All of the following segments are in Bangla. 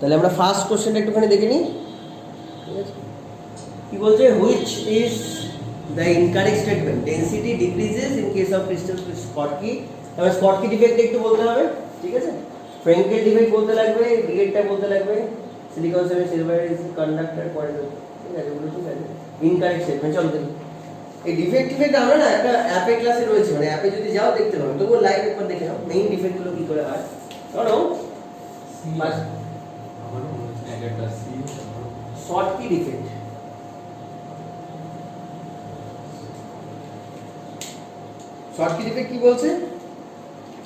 তাহলে আমরা ফার্স্ট কোশ্চেনটা একটুখানি দেখে নিই। ঠিক আছে, কি বলছে, which is the incorrect statement, density decreases in case of crystal Schottky. তাহলে স্কটকি ডিফেক্ট একটু বলতে হবে, ঠিক আছে, ফ্রেঙ্কেল ডিফেক্ট বলতে লাগবে, ডিগেটটা বলতে লাগবে, silicon semi silver is conductor quadrate, ঠিক আছে, ওগুলো ঠিক আছে। ইনকারেক্ট স্টেটমেন্ট চলো দেখি। এই ডিফেক্ট আমরা না একটা অ্যাপে ক্লাসে রয়েছে, মানে অ্যাপে যদি যাও দেখতে পাবে, তবুও লাইভ একবার দেখে নাও মেইন ডিফেক্টগুলো কি করে হয়। ধরো শর্টকি ডিফেক্ট, শর্টকি ডিফেক্ট কি বলছে,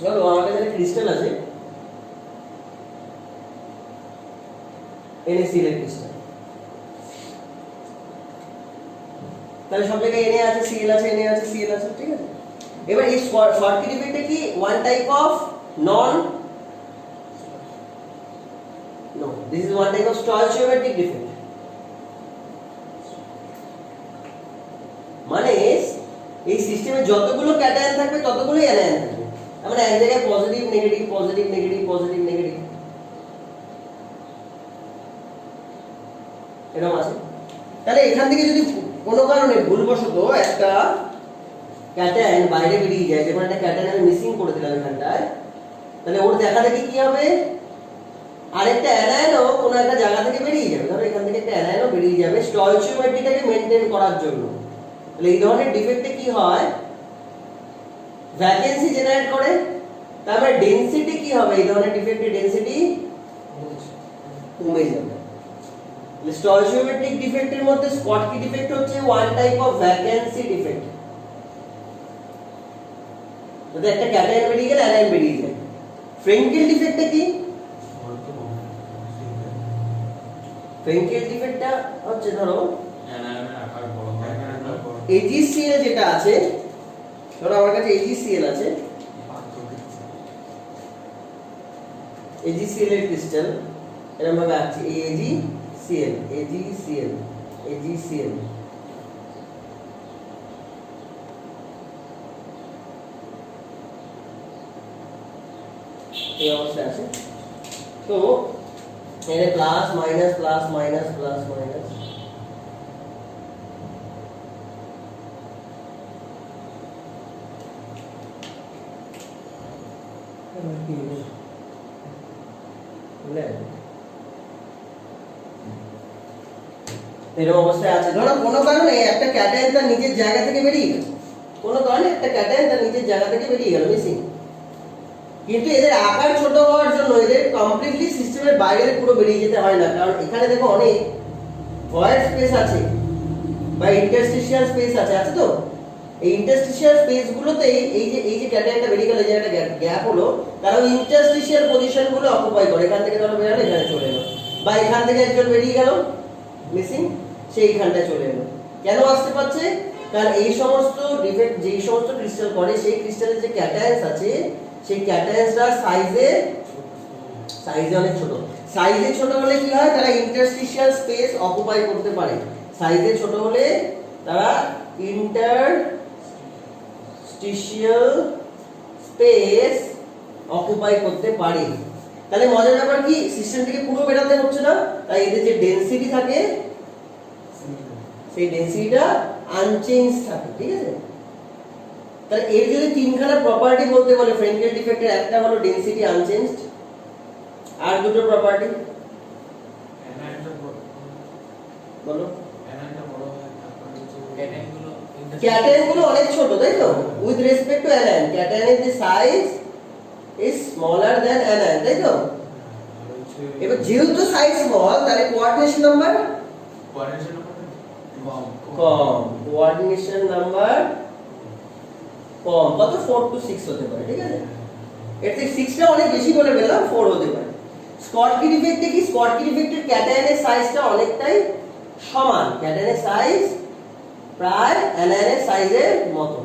ধরো আমার কাছে একটা ক্রিস্টাল আছে, NaCl এর ক্রিস্টাল, তাহলে সব জায়গায় Na আছে, Cl আছে, Na আছে, Cl আছে, ঠিক আছে। এবার এই শর্টকি ডিফেক্টে কি one type of non, no, this is one type of stoichiometric defect, মানে এই সিস্টেমে যতগুলো ক্যাটায়ন থাকবে ততগুলোই অ্যানায়ন থাকবে, মানে এক জায়গায় positive negative positive negative positive negative এরকম আছে। তাহলে এখান থেকে যদি কোনো কারণে ভুলবশত একটা ক্যাটায়ন বাইরে বেরিয়ে যায়, যেমন একটা ক্যাটায়ন আমি মিসিং করে দিলাম এখানটায়, তাহলে ওর দেখা দেখি কি হবে, আরেকটা অ্যানায়নও কোনো একটা জায়গা থেকে বেরিয়ে যাবে, ধরো এখান থেকে একটা অ্যানায়নও বেরিয়ে যাবে স্টয়চিওমেট্রিটাকে মেইনটেইন করার জন্য। তাহলে এই ধরনের ডিফেক্টে কি হয়, ভ্যাকেন্সি জেনারেট করে, তারপরে ডেনসিটি কি হবে, এই ধরনের ডিফেক্টে ডেনসিটি কমে যাবে। স্টয়চিওমেট্রিক ডিফেক্টের মধ্যে স্কটকি ডিফেক্ট হচ্ছে one type of vacancy defect, যদি একটা ক্যাটায়ন বেরিয়ে গেলে অ্যানায়ন বেরিয়ে যায়। ফ্রেঙ্কেল ডিফেক্টটা কি, ফ্রেঙ্কেল ডিফেক্টটা হচ্ছে ধরো AgCl যেটা আছে, ধরো আমার কাছে AgCl আছে, AgCl এর ক্রিস্টাল এরকম ভাবে আছে, AgCl AgCl AgCl, এই অবস্থা আছে। তো এর plus minus plus minus plus minus, এরকম অবস্থায় আছে। ধরো কোনো কারণে একটা ক্যাটায়ন তার নিজের জায়গা থেকে বেরিয়ে গেল, কোনো কারণে একটা ক্যাটায়ন তার নিজের জায়গা থেকে বেরিয়ে গেল মিসিং, কিন্তু এদের আকার ছোট হওয়ার জন্য এদের কমপ্লিটলি সিস্টেমের বাইরে পুরো বেরিয়ে যেতে হয় না, কারণ এখানে দেখো অনেক ভয়েড স্পেস আছে বা ইন্টারস্টিশিয়াল স্পেস আছে, আছে তো এই ইন্টারস্টিশিয়াল স্পেসগুলোতে এই যে ক্যাটায়নটা বেরিয়ে গেল, যে একটা গ্যাপ হলো, তারা ওই ইন্টারস্টিশিয়াল পজিশনগুলো অকুপাই করে, এখান থেকে ধরো বেরোলো এখানে চলে এলো, বা এখান থেকে একজন বেরিয়ে গেল মিসিং, সেইখানটা চলে এলো। কেন আসতে পারছে, কারণ এই সমস্ত ডিফেক্ট যেই সমস্ত ক্রিস্টাল করে, সেই ক্রিস্টালের যে ক্যাটায়নস আছে, সেই ক্যাটায়নসটা সাইজে অনেক ছোট, সাইজে ছোট হলে কি হয়, তারা ইন্টারস্টিশিয়াল স্পেস অকুপাই করতে পারে, সাইজে ছোট হলে তারা ইন্টারস্টিশিয়াল স্পেস অকুপাই করতে পারে। তাহলে মজার ব্যাপার কি, সিস্টেম থেকে পুরো বেরোতে হচ্ছে না, তাই এদের যে ডেনসিটি থাকে সেই ডেনসিটিটা আনচেঞ্জ থাকে, ঠিক আছে। তাহলে এর যদি তিনখানা প্রপার্টি বলতে বলে ফ্রেঙ্কেল ডিফেক্টের, একটা হলো ডেনসিটি আনচেঞ্জড, আর দুটো প্রপার্টি বলো। ক্যাটায়ন গুলো অনেক ছোট, তাই তো, উইথ রেসপেক্ট টু অ্যানায়ন, ক্যাটায়নের যে size is smaller than anion, তাই তো। এবার যেহেতু সাইজ স্মল, তাহলে কোঅর্ডিনেশন নাম্বার কম, কোঅর্ডিনেশন নাম্বার কম, কত 4 to 6 হতে পারে, ঠিক আছে। এর থেকে 6টা অনেক বেশি বলে ফেললাম, 4 হতে পারে। স্কটকি ডিফেক্টে কি, স্কটকি ডিফেক্টের ক্যাটায়নের সাইজটা অনেকটাই সমান, ক্যাটায়নের সাইজ প্রায় অ্যানায়নের সাইজের মতো,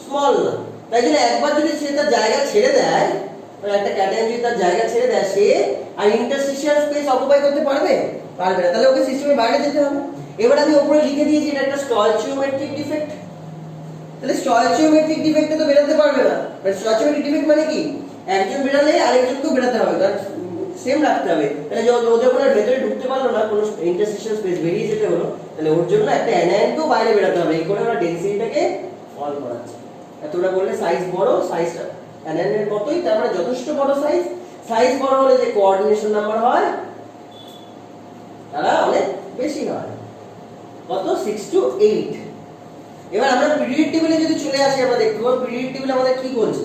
স্মল না। তাই জন্য একবার যদি সে তার জায়গা ছেড়ে দেয়, একটা ক্যাটায়ন যদি তার জায়গা ছেড়ে দেয়, সে আর ইন্টারস্টিশিয়াল স্পেস অকুপাই করতে পারবে না, তাহলে ওকে সিস্টেমের বাইরে যেতে হবে। এবার আমি উপরে লিখে দিয়েছি এটা একটা স্টয়চিওমেট্রিক ডিফেক্ট, তাহলে স্টয়চিওমেট্রিক ডিফেক্টে তো বেরোতে পারবে না। স্টয়চিওমেট্রিক ডিফেক্ট মানে কি, একজন বেরালে আরেকজনকেও বেরাতে হবে, কারণ সেম রাখতে হবে। তাহলে ও যখন আর ভেতরে ঢুকতে পারলো না, কোনো ইন্টারসেকশন স্পেস বেরিয়ে যেতে হলো, তাহলে ওর জন্য একটা অ্যানায়নকেও বাইরে বেরোতে হবে। এই করে ওরা ডেনসিটিটাকে অল করাচ্ছে। তোমরা বললে সাইজ বড়, সাইজটা অ্যানায়নের মতোই, তার মানে যথেষ্ট বড় সাইজ। সাইজ বড় হলে যে কোঅর্ডিনেশন নাম্বার হয় তারা অনেক বেশি হয়। কত? 6 to 8। এবার আমরা পিরিয়ড টেবিলে যদি চলে আসি, আমরা দেখতে পাবো পিরিয়ড টেবিল আমাদের কি বলছে।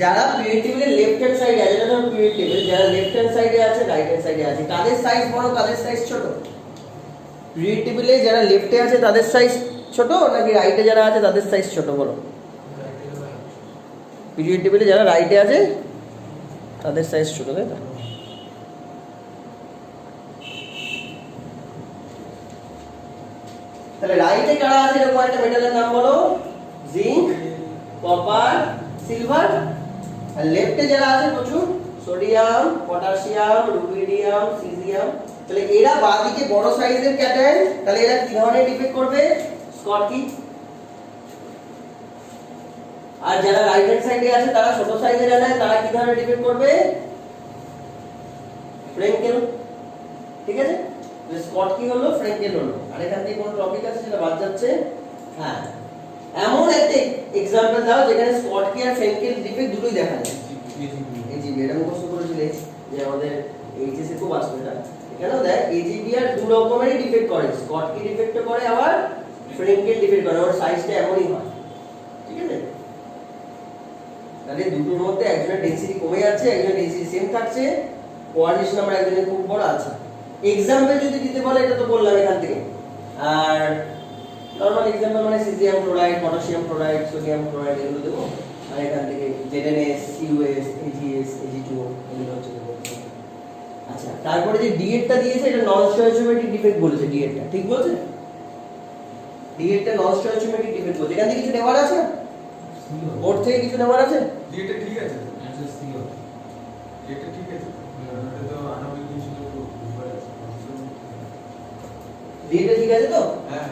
যারা পিরিয়ড টেবিলের লেফট হ্যান্ড সাইডে আছে, এটা ধরো পিরিয়ড টেবিল, যারা লেফট হ্যান্ড সাইডে আছে, রাইট হ্যান্ড সাইডে আছে, তাদের সাইজ বড়, তাদের সাইজ ছোট? পিরিয়ড টেবিলে যারা লেফটে আছে তাদের সাইজ ছোট নাকি রাইটে যারা আছে তাদের সাইজ ছোট? বলো। পিরিয়ড টেবিলে যারা রাইটে আছে তাদের সাইজ ছোট, তাই না? তাহলে রাইটে কারা আছে এরকম একটা মেটালের নাম বলো? Zinc, copper, silver. আর লেফটে যারা আছে প্রচুর, সোডিয়াম, পটাশিয়াম, রুবিডিয়াম, সিজিয়াম। তাহলে এরা বাঁদিকে বড় সাইজের ক্যাটায়ন, তাহলে এরা কি ধরনের ডিফেক্ট করবে? স্কটকি। আর যারা রাইট হ্যান্ড সাইডে আছে তারা ছোট সাইজের অ্যানায়ন, তারা কি ধরনের ডিফেক্ট করবে? ফ্রেঙ্কেল। ঠিক আছে, স্কটকি হলো, ফ্রেঙ্কেল হলো। আর এখান থেকে কোন টপিক আছে যেটা বাদ যাচ্ছে? হ্যাঁ, এমন একটা এক্সাম্পল দাও যেখানে স্কটকি আর ফ্রেঙ্কেল ডিফেক্ট দুটোই দেখা যায়। এজিবি, এটা মুখস্থ করেছিলে যে আমাদের এইচএস এ খুব আসবে এটা। এখানেও দেখ এজিবি আর দু রকমেরই ডিফেক্ট করে, স্কটকি ডিফেক্ট করে আবার ফ্রেঙ্কেল ডিফেক্ট করে, ওর সাইজটা এমনই হয়। ঠিক আছে, তাহলে দুটোর মধ্যে একজনের ডেনসিটি কমে যাচ্ছে, একজনের ডেনসিটি সেম থাকছে, কোঅর্ডিনেশন নাম্বার একজনের খুব বড় আছে। এক্সাম্পল যদি দিতে বলে, এটা তো বললাম এখান থেকে। আর নরমাল এক্সাম্পল মানে caesium chloride, potassium chloride, sodium chloride, এগুলো দেবো। আর এখান থেকে জেডএনএস, সিইউএস, এজিএস, এজি2 এগুলো হচ্ছে দেবো। আচ্ছা, তারপরে যে ডিএডটা দিয়েছে এটা নন স্টয়চিওমেট্রিক ডিফেক্ট বলেছে। ডিএডটা ঠিক বলছে? ডিএডটা নন স্টয়চিওমেট্রিক ডিফেক্ট বলছে। এখান থেকে কিছু নেওয়ার আছে? বোর্ড থেকে কিছু নেওয়ার আছে? ডিএডটা ঠিক আছে, অ্যানসার সি হবে। ডিএডটা ঠিক আছে, এটা তো আণবিক জিনিস তো উপরে আছে। ডিএডটা ঠিক আছে তো? হ্যাঁ,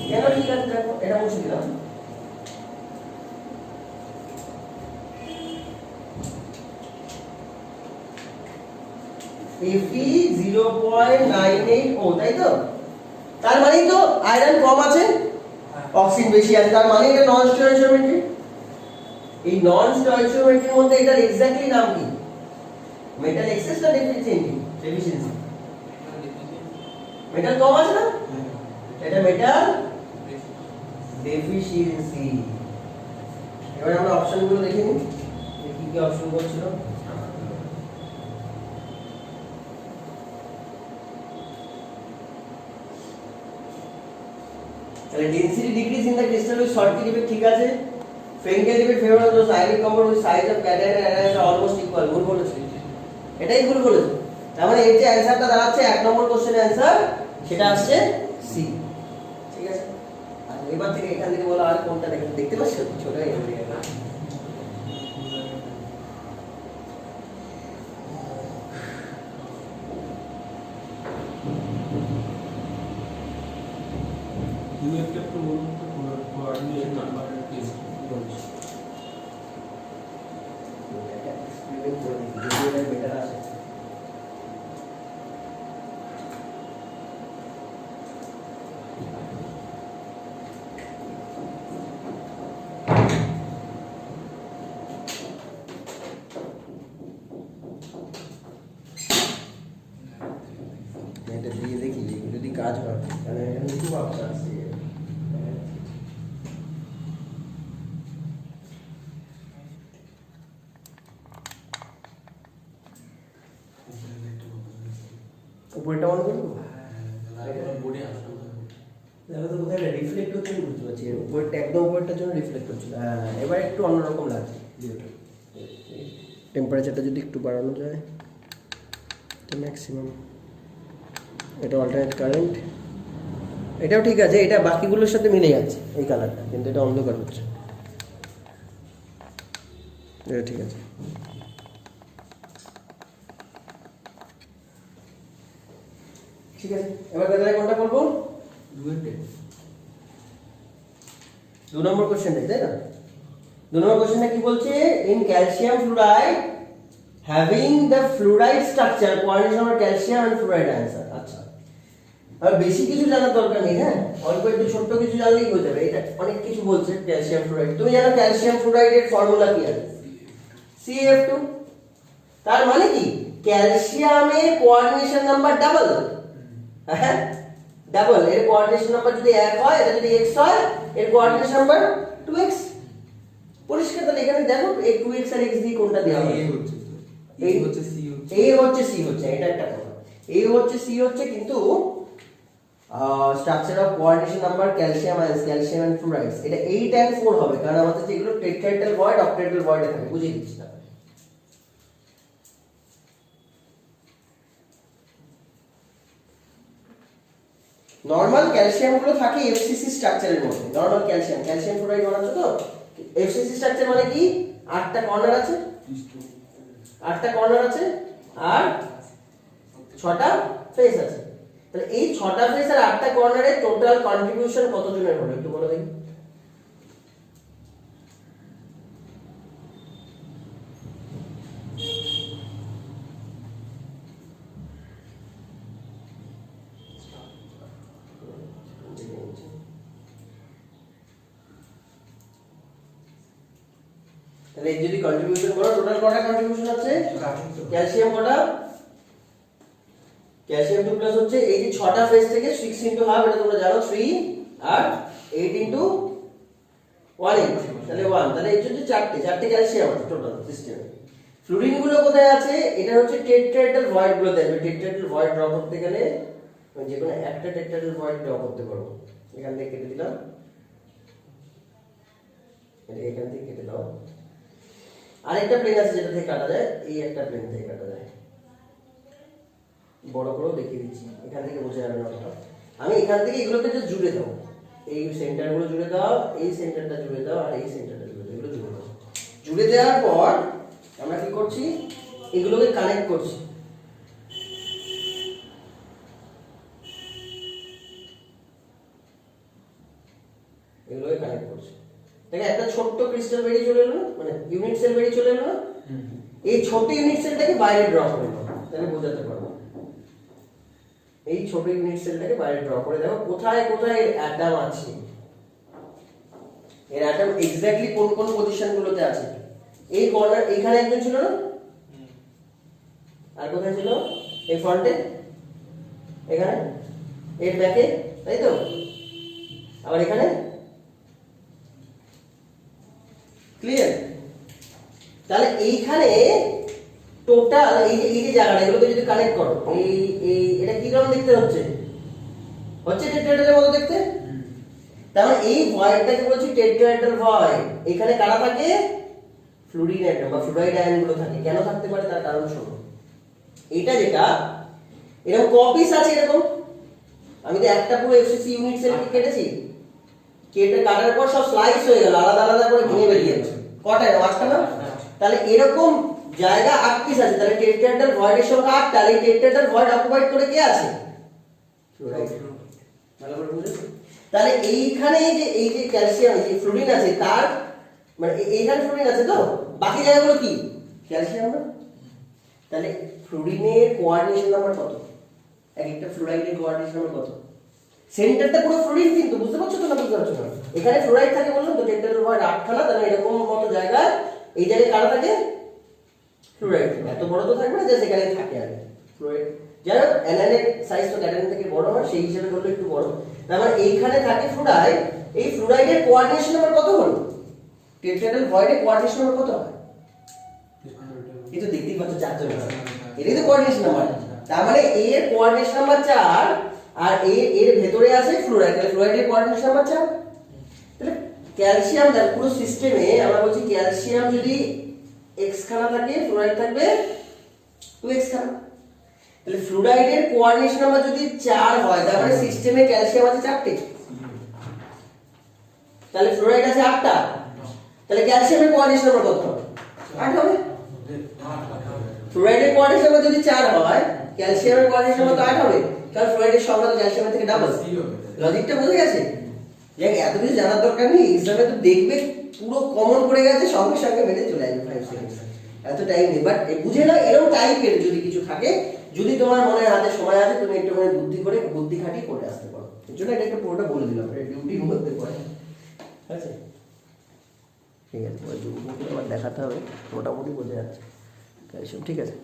কেন ঠিক আছে দেখো, এটা মুছে দিলাম। Fe 0.98 ও, তাই তো? তার মানে তো আয়রন কম আছে, অক্সিজেন বেশি আছে, তার মানে এটা নন স্টয়চিওমেট্রিক। এই নন স্টয়চিওমেট্রির মধ্যে এটার এক্স্যাক্টলি নাম কি? মেটাল এক্সেস না ডেফিসিয়েন্সি? ডেফিসিয়েন্সি। মেটাল কম আছে না, এটা মেটাল ডেফিসিয়েন্সি। এবার আমরা অপশনগুলো দেখে নিই, কি কি অপশন বলছিল। তাহলে density decrease in the crystal with Schottky defect ঠিক আছে। Frenkel defect favour of those ionic compound with size of cation and anion are almost equal. ভুল বলেছে, এটাই ভুল বলেছে। তার মানে এর যে অ্যানসারটা দাঁড়াচ্ছে 1 নম্বর কোশ্চেনের অ্যানসার, সেটা আসছে সি। ঠিক আছে, আর এবার থেকে এখান থেকে বলা আর কোনটা দেখতে পাচ্ছ? ছোট হয়ে গেছে। তুমি একটা বলুন তো কোঅর্ডিনেশন নাম্বারের কেস বলছি। এটা এক্সপেরিমেন্ট করে দেখি যদি এটা বেটার আসে। এটা দিয়ে দেখি যদি কাজ হয়, তাহলে এখানে খুব অপশন আছে। উপরেটা অন করবো, বোর্ডে আসবে, দেখো তো কোথায় রিফ্লেক্ট হচ্ছে আমি বুঝতে পারছি। উপরেরটা একদম উপরেরটার জন্য রিফ্লেক্ট হচ্ছিল। হ্যাঁ, এবার একটু অন্যরকম লাগছে ভিউটা। টেম্পারেচারটা যদি একটু বাড়ানো যায়, এটা ম্যাক্সিমাম। এটা অল্টারনেট কারেন্ট, এটাও ঠিক আছে, এটা বাকিগুলোর সাথে মিলে যাচ্ছে এই কালারটা, কিন্তু এটা অন্ধকার হচ্ছে। এটা ঠিক আছে। ঠিক আছে, এবার তাহলে কোনটা বলবো? 2 নম্বর কোশ্চেনটা, তাই না? 2 নম্বর কোশ্চেনটা কি বলছে? In calcium fluoride having the fluoride structure coordination number calcium and fluoride answer আচ্ছা আর বেশি কিছু জানার দরকার নেই হ্যাঁ অল্প একটু ছোট্ট কিছু জানলেই হয়ে যাবে এটা অনেক কিছু বলছে ক্যালসিয়াম ফ্লুরাইড তুমি জানো ক্যালসিয়াম ফ্লুরাইডের ফর্মুলা কি আছে CF2 তার মানে কি ক্যালসিয়ামের কোঅর্ডিনেশন নাম্বার ডাবল হ্যাঁ ডাবল এর কোঅর্ডিনেশন নাম্বার যদি 1 হয় এটা যদি x হয় এর কোঅর্ডিনেশন নাম্বার 2x পরিষ্কার তাহলে এখানে দেখো এই 2x আর x দিয়ে কোনটা দেওয়া হবে এই হচ্ছে সি হচ্ছে এই হচ্ছে সি হচ্ছে এটা একটা কথা এই হচ্ছে সি হচ্ছে কিন্তু structure of coordination number calcium ions calcium and fluorides এটা 8 and 4 হবে কারণ আমাদের যেগুলো টেট্রাহেড্রাল ভয়েড অক্টাহেড্রাল ভয়েড থাকে বুঝিয়ে দিচ্ছি না নরমাল ক্যালসিয়াম গুলো থাকে এফসিসি স্ট্রাকচারের মধ্যে নরমাল ক্যালসিয়াম ক্যালসিয়াম ফ্লুরাইড বানাচ্ছো তো এফসিসি স্ট্রাকচার মানে কি 8টা কর্নার আছে 8টা কর্নার আছে আর 6টা ফেস আছে তাহলে এই 6টা ফেস আর 8টা কর্নারের টোটাল কন্ট্রিবিউশন কত জনের হবে একটু বলো দেখি তাহলে এই যদি কন্ট্রিবিউশন করো টোটাল কটা কন্ট্রিবিউশন আছে ক্যালসিয়াম কটা ক্যালসিয়াম 2 প্লাস হচ্ছে এই যে 6টা ফেজ থেকে 6 ইনটু হাফ এটা তোমরা জানো 3 আর 8 ইনটু 1 তাহলে 1 তাহলে এই যে চারটে ক্যালসিয়াম আছে টোটাল সিস্টেমে ফ্লুরিন গুলো কোথায় আছে এটা হচ্ছে টেট্রাহেড্রাল ভয়েড গুলো দেখবে টেট্রাহেড্রাল ভয়েড ড্র করতে গেলে যে কোনো একটা টেট্রাহেড্রাল ভয়েড ড্র করতে পারো এখান থেকে কেটে দিলাম এটা এখান থেকে কেটে দাও আরেকটা প্লেন আছে যেটা থেকে কাটা যায় এই একটা প্লেন থেকে কাটা যায় বড় করেও দেখিয়ে দিচ্ছি এখান থেকে বোঝা যাবে না আমি এখান থেকে এগুলোকে যে জুড়ে দাও এই সেন্টারগুলো জুড়ে দাও এই সেন্টারটা জুড়ে দাও আর এই সেন্টারটা জুড়ে দাও এগুলো জুড়ে দাও জুড়ে দেওয়ার পর আমরা কি করছি এগুলোকে কানেক্ট করছি এগুলোকে কানেক্ট করছি দেখো একটা ছোট্ট ক্রিস্টাল বেরিয়ে চলে এলো মানে ইউনিট সেল বেরিয়ে চলে এলো না এই ছোট ইউনিট সেলটাকে বাইরে ড্র করে দাও তাহলে বোঝাতে পারবো এই ছোট ইউনিট সেলটাকে বাইরে ড্র করে দেখো কোথায় কোথায় অ্যাটম আছে এর অ্যাটম এক্স্যাক্টলি কোন কোন পজিশন গুলোতে আছে এই কর্নার এখানে একজন ছিল না আর কোথায় ছিল এই ফ্রন্টে এখানে এর ব্যাকে তাই তো আবার এখানে ক্লিয়ার তাহলে এইখানে টোটাল এই যে জায়গাটা এগুলোকে যদি কানেক্ট করো এই এটা কি রকম দেখতে হচ্ছে টেট্রাহেড্রালের মতো দেখতে তার মানে এই ভয়েডটাকে বলছি টেট্রাহেড্রাল ভয়েড এখানে কারা থাকে ফ্লুরিন অ্যাটম বা ফ্লুরাইড আয়ন গুলো থাকে কেন থাকতে পারে তার কারণ শোনো এটা যেটা এরকম কপিস আছে এরকম আমি তো একটা পুরো এফসিসি ইউনিট সেল কেটেছি কেটে কাটার পর সব স্লাইস হয়ে গেল আলাদা আলাদা করে ভেঙে বেরিয়ে যাচ্ছে কটায় 8টা না তাহলে এরকম জায়গা 8 পিস আছে তাহলে টেট্রাহেড্রাল ভয়েডের সংখ্যা 8 তাহলে টেট্রাহেড্রাল ভয়েড অকুপাইড করে কে আছে ফ্লুরাইড ভালো করে বুঝেছো তাহলে এইখানে এই যে ক্যালসিয়াম এই যে ফ্লুরিন আছে তার মানে এইখানে ফ্লুরিন আছে তো বাকি জায়গাগুলো কি ক্যালসিয়াম না তাহলে ফ্লুরিনের কোঅর্ডিনেশন নাম্বার কত এক একটা ফ্লুরাইডের কোঅর্ডিনেশন নাম্বার কত সেন্টারটা পুরো ফ্লুরিন কিন্তু বুঝতে পারছো তো না বুঝতে পারছো না এখানে ফ্লুরাইড থাকে বললাম তো টেট্রাহেড্রাল ভয়েড 8খানা তাহলে এরকম মতো জায়গা এই জায়গায় কারা থাকে ফ্লুরাইড এত বড় তো থাকবে না যে সেখানে থাকে আর ফ্লুরাইড যারা অ্যানানের সাইজ তো ক্যাটালিন থেকে বড় হয় সেই হিসেবে ধরলে একটু বড় তার মানে এইখানে থাকে ফ্লুরাইড এই ফ্লুরাইডের কোঅর্ডিনেশন নাম্বার কত হলো টেট্রাহেড্রাল ভয়েডের কোঅর্ডিনেশন নাম্বার কত হয় এই তো দেখতেই পাচ্ছ 4 জন এটাই তো কোঅর্ডিনেশন নাম্বার তার মানে এর কোঅর্ডিনেশন নাম্বার 4 আর এর ভেতরে আছে ফ্লুরাইড তাহলে ফ্লুরাইডের কোঅর্ডিনেশন নাম্বার 4 তাহলে ক্যালসিয়াম দেখ পুরো সিস্টেমে আমরা বলছি ক্যালসিয়াম যদি x খানা থাকে ফ্লুরাইড থাকবে 2x খানা তাহলে ফ্লুরাইডের কোঅর্ডিনেশন নাম্বার যদি 4 হয় তার মানে সিস্টেমে ক্যালসিয়াম আছে 4টে তাহলে ফ্লুরাইড আছে 8টা তাহলে ক্যালসিয়ামের কোঅর্ডিনেশন নাম্বার কত হবে 8 হবে ফ্লুরাইডের কোঅর্ডিনেশন নাম্বার যদি 4 হয় ক্যালসিয়ামের কোঅর্ডিনেশন নাম্বার তো 8 হবে কারণ ফ্লুরাইডের সংখ্যা তো ক্যালসিয়ামের থেকে ডাবল লজিকটা বুঝে গেছে দেখ এত কিছু জানার দরকার নেই এক্সামে তো দেখবে পুরো কমন পড়ে গেছে সঙ্গে সঙ্গে মেনে চলে আসবে 5 সেকেন্ড এত টাইম নেই, বাট বুঝে না এরকম টাইপের যদি কিছু থাকে, যদি তোমার মনে হাতে সময় আছে তুমি একটু মানে বুদ্ধি খাটিয়ে করে আসতে পারো। এর জন্য এটা একটু পুরোটা বলে দিলাম, এটা ডিউটির মধ্যে পড়ে। ঠিক আছে, ঠিক আছে, ওই ডিউটি আবার দেখাতে হবে, মোটামুটি বোঝা যাচ্ছে। ঠিক আছে,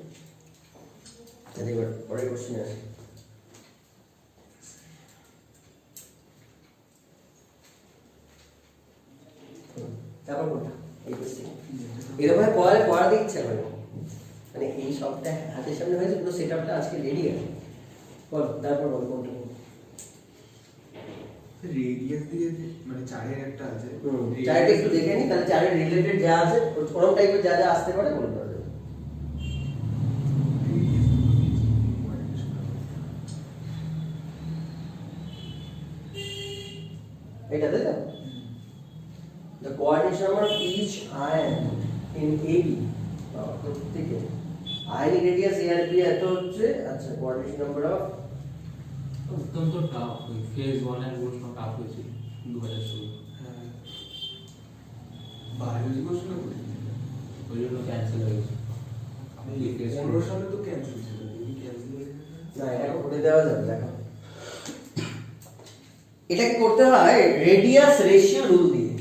তাহলে এবার পরের কোশ্চেনে আসি। তারপর কোনটা? এই কোশ্চেন এরকম পড়াতে ইচ্ছা করে, মানে এই সবটা হাতের সামনে হয়েছে, পুরো সেট আপটা আজকে রেডি আছে। বল, তারপর বল কোনটা? রেডিয়াস দিয়ে মানে চারের একটা আছে, চারটা একটু দেখে নি, তাহলে চারের রিলেটেড যা আছে কোন টাইপের যা যা আসতে পারে বলে দেওয়া যাবে। এটাতে তো the coordination number of each ion in AB প্রত্যেকে আয়নিক রেডিয়াস ARP এত হচ্ছে। আচ্ছা, কোঅর্ডিনেশন নাম্বার অফ অত্যন্ত টাফ, ফেজ 1 এর প্রশ্ন টাফ হয়েছিল 2016। হ্যাঁ, বায়োলজি কোশ্চেন ওই জন্য ক্যান্সেল হয়ে গেছে। 15 সালে তো ক্যান্সেল ছিল, তুমি ক্যান্সেল হয়ে গেছে। না, এটা করে দেওয়া যাবে। দেখো, এটাকে করতে হয় রেডিয়াস রেশিও রুল দিয়ে।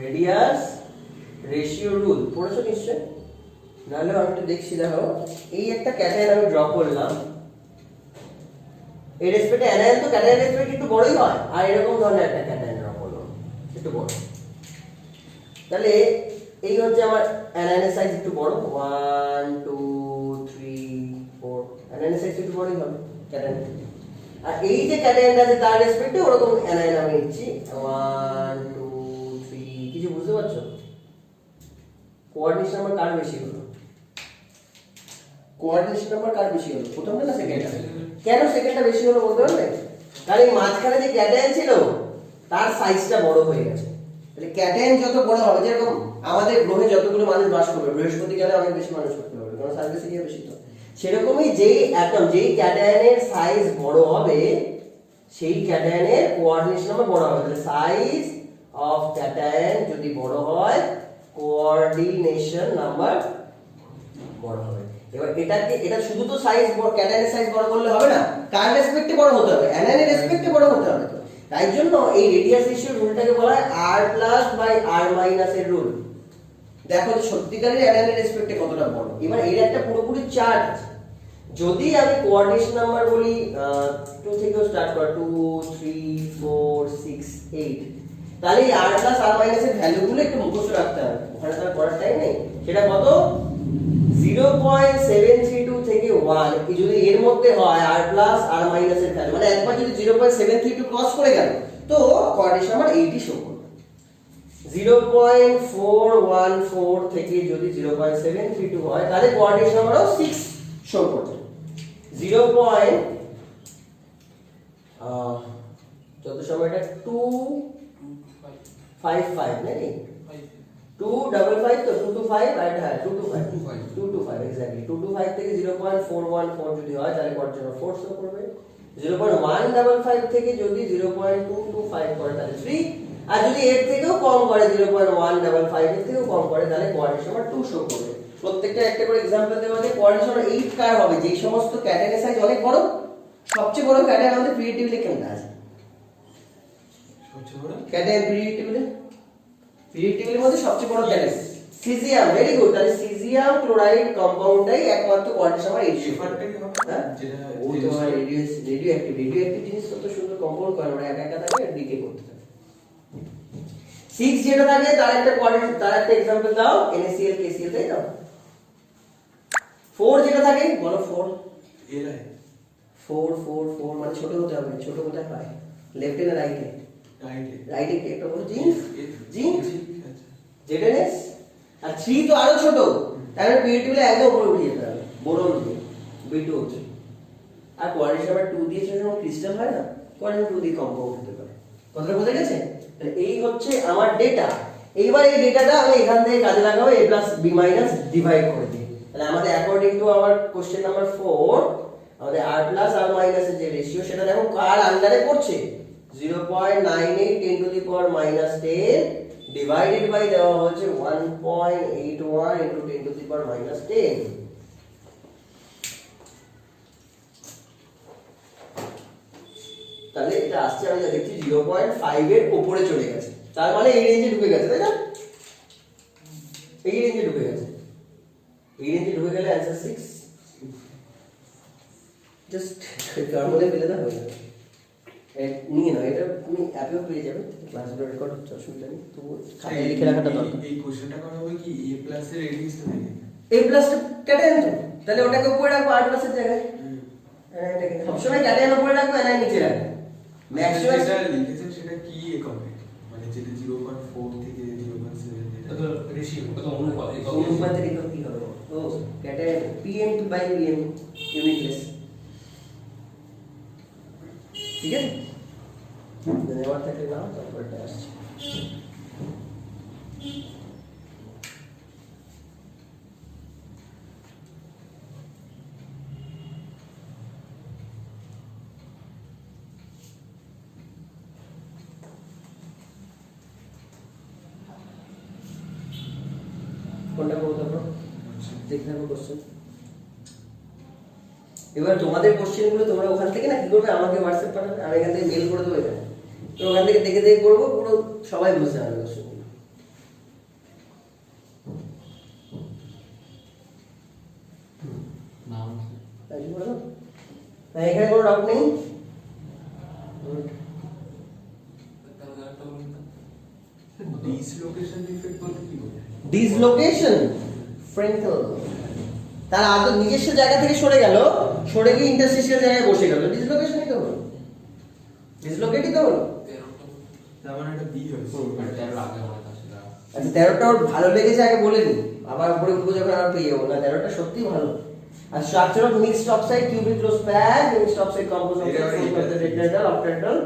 রেডিয়াস রেশিও রুল পড়েছো নিশ্চয়, নাহলে আমি একটু দেখছি। দেখো, এই একটা ক্যাটায়ন আমি ড্র করলাম, এই রেসপেক্টে অ্যানায়ন তো ক্যাটায়ন রেসপেক্ট একটু বড়ই হয়, আর এরকম ধরনের একটা ক্যাটায়ন ড্র করলাম একটু বড়। তাহলে এই হচ্ছে আমার অ্যানায়নের সাইজ একটু বড়, 1 2 3 4, অ্যানায়নের সাইজ একটু বড়ই হবে ক্যাটায়ন। আর এই যে ক্যাটায়নটা আছে তার রেসপেক্টে ওরকম অ্যানায়ন আমি নিচ্ছি 1 2 3। কিছু বুঝতে পারছো? কোঅর্ডিনেশন নাম্বার কার বেশি হলো? কোঅর্ডিনেশন নাম্বার কার বেশি হলো, প্রথমটা না সেকেন্ডটা? কেন সেকেন্ডটা বেশি হলো বলতে পারবে? কারণ এই মাঝখানে যে ক্যাটায়ন ছিল তার সাইজটা বড় হয়ে গেছে। তাহলে ক্যাটায়ন যত বড় হবে, যেরকম আমাদের গ্রহে যতগুলো মানুষ বাস করবে, বৃহস্পতি গেলে অনেক বেশি মানুষ করতে পারবে, কারণ সারফেস এরিয়া বেশি। তো সেরকমই যেই অ্যাটম, যেই ক্যাটায়নের সাইজ বড় হবে সেই ক্যাটায়নের কোঅর্ডিনেশন নাম্বার বড় হবে। তাহলে সাইজ অফ ক্যাটায়ন যদি বড় হয়, কোঅর্ডিনেশন নাম্বার বড় হবে। এবার এটা শুধু তো সাইজ বড়, ক্যাটায়নের সাইজ বড় করলে হবে না, কার রেসপেক্টে বড় হতে হবে? অ্যানায়নের রেসপেক্টে বড় হতে হবে। তো তাই জন্য এই রেডিয়াস রেশিও রুলটাকে বলা হয় r+r- এর রুল। দেখো সত্যিকারের অ্যানায়নের রেসপেক্টে কতটা বড়। এবার এর একটা পুরোপুরি চার্ট আছে। যদি আমি কোঅর্ডিনেশন নাম্বার বলি 2 থেকে স্টার্ট কর, 2 3 4 6 8, তাহলে এই r+r- এর ভ্যালুগুলো একটু মুখস্থ রাখতে হবে, ওখানে তার করার টাইম নেই। সেটা কত? 0.732 থেকে 1, এই যদি এর মধ্যে হয় r+r- এর ভ্যালু, মানে একবার যদি 0.732 ক্রস করে গেল তো কোঅর্ডিনেশন নাম্বার 80 শো করবে। 0.414 থেকে যদি 0.732 হয় তাহলে কোঅর্ডিনেশন নাম্বারও 6 শো করবে। 0. যত সময়টা 255 নাকি 255, তো 2 to 5 আর হ্যাঁ 2 to 5 2 to 5 এক্স্যাক্টলি। 2 to 5 থেকে 0.414 যদি হয় তাহলে কোঅর্ডিনেশন নাম্বার 4 শো করবে। 0.155 থেকে যদি 0.225 করে তাহলে 3, আর যদি এর থেকেও কম করে 0.155 এর থেকেও কম করে তাহলে কোঅর্ডিনেশন নাম্বার 2 শো করবে। প্রত্যেকটা একটা করে एग्जांपल দেওয়া আছে। কোঅর্ডিনেশন নাম্বার 8 কার হবে? যেই সমস্ত ক্যাটায়নের সাইজ অনেক বড়। সবচেয়ে বড় ক্যাটায়ন আমাদের পিরিয়ড টেবিলে কোনটা আছে? সবচেয়ে বড় ক্যাটায়ন পিরিয়ড টেবিলের মধ্যে সবচেয়ে বড় ক্যাটায়ন সিজিয়াম। Very good. তাহলে সিজিয়াম ক্লোরাইড কম্পাউন্ডটাই একমাত্র কোঅর্ডিনেশন নাম্বার 8 শো করবে। হ্যাঁ, যেটা ও তো রেডিও অ্যাক্টিভ জিনিস কত সুন্দর কম্পাউন্ড করে, ওরা একা একা থাকে আর ডিকে করতে থাকে। 6 যেটা থাকে তার একটা কোঅর্ডিনেশন, তার একটা एग्जांपल দাও। NaCl KCl, তাই দাও। 4 যেটা থাকে বলো 4। এলাই 4 মানে ছোট হতে হবে। ছোট কোথায় পায়? লেফটে না রাইটে? রাইটে রাইটে কি একটা বলো? জিঙ্ক। জিঙ্ক আচ্ছা ZnS। আর 3 তো আরো ছোট, তাহলে পিরিয়ড টেবিলে একদম উপরে উঠে যেতে হবে। বোরন দিয়ে B2O3। আর কোঅর্ডিনেশন নাম্বার 2 দিয়ে যখন ক্রিস্টাল হয় না, কোঅর্ডিনেশন 2 দিয়ে কম্পাউন্ড হতে পারে। কথাটা বোঝা গেছে? তাহলে এই হচ্ছে আমার ডেটা। এইবার এই ডেটাটা আমি এখান থেকে কাজে লাগাবো a + b - ডিভাইড করে দিই। তাহলে আমাদের according to our question number 4 আমাদের r+r- এর যে রেশিও সেটা দেখো কার আন্ডারে পড়ছে? 0.98 10 to the power -10 divided by দেওয়া হচ্ছে 1.81 ইনটু 10 টু দি পাওয়ার -10। তাহলে এটা আসছে, আমি যা দেখছি 0.5 এর উপরে চলে গেছে, তার মানে এই রেঞ্জে ঢুকে গেছে, তাই না? এই রেঞ্জে ঢুকে গেছে, এই রেঞ্জে ঢুকে গেলে অ্যান্সার 6। জাস্ট ফর্মুলা ফেলে দাও হয়ে যাবে। নিয়ে নাও, এটা তুমি অ্যাপেও পেয়ে যাবে, ক্লাসগুলো রেকর্ড হচ্ছে, অসুবিধা নেই, তবু খাতায় লিখে রাখাটা দরকার। এই কোশ্চেনটা করা হবে কি এ প্লাস এর রেডিংসটা থেকে? এ প্লাসটা কেটে আনতো, তাহলে ওটাকে উপরে রাখবো আর প্লাসের জায়গায়। এটাকে সবসময় কেটে আন উপরে রাখবো, এনআই নিচে রাখবো। ম্যাক্সিমাম যেটা লিখেছেন সেটা কি কমপ্লিট, মানে যেটা 0.4 থেকে 0.7 এটা তো রেশিও, এটা তো অনুপাত। অনুপাতের একক কি হবে? ও কেটে পিএম বাই পিএম ইউনিটলেস, ঠিক আছে? নেওয়ার থাকলে নাও, তারপরটা আসছে। কোনটা করবো তারপর দেখতে থাকো কোশ্চেন। এবার তোমাদের কোশ্চেনগুলো তোমরা ওখান থেকে না কি করবে, আমাকে হোয়াটসঅ্যাপ পাঠাবে, আমি এখান থেকে মেল করে দেবো। এটা তো ওখান থেকে দেখে দেখে করবো, পুরো সবাই বুঝতে পারবে কোশ্চেনগুলো। নাম তাই বলো না, এখানে কোনো ডাউট নেই। ডিসলোকেশন ডিফেক্ট বলতে কি বোঝায়? ডিসলোকেশন ফ্রেন্কেল, তার আদৌ নিজস্ব জায়গা থেকে সরে গেল, সরে গিয়ে ইন্টারস্টিশিয়াল জায়গায় বসে গেল, ডিসলোকেশনই তো হলো, ডিসলোকেটই তো হলো। তার মানে এটা বি হয়েছে। আচ্ছা 13টা ওর ভালো লেগেছে আগে বলে নি, আবার উপরে উপরে যখন আর পেয়ে যাবো না। 13টা সত্যি ভালো। আর structure of mixed oxide cubic close pack, mixed oxide compose of tetrahedral octahedral.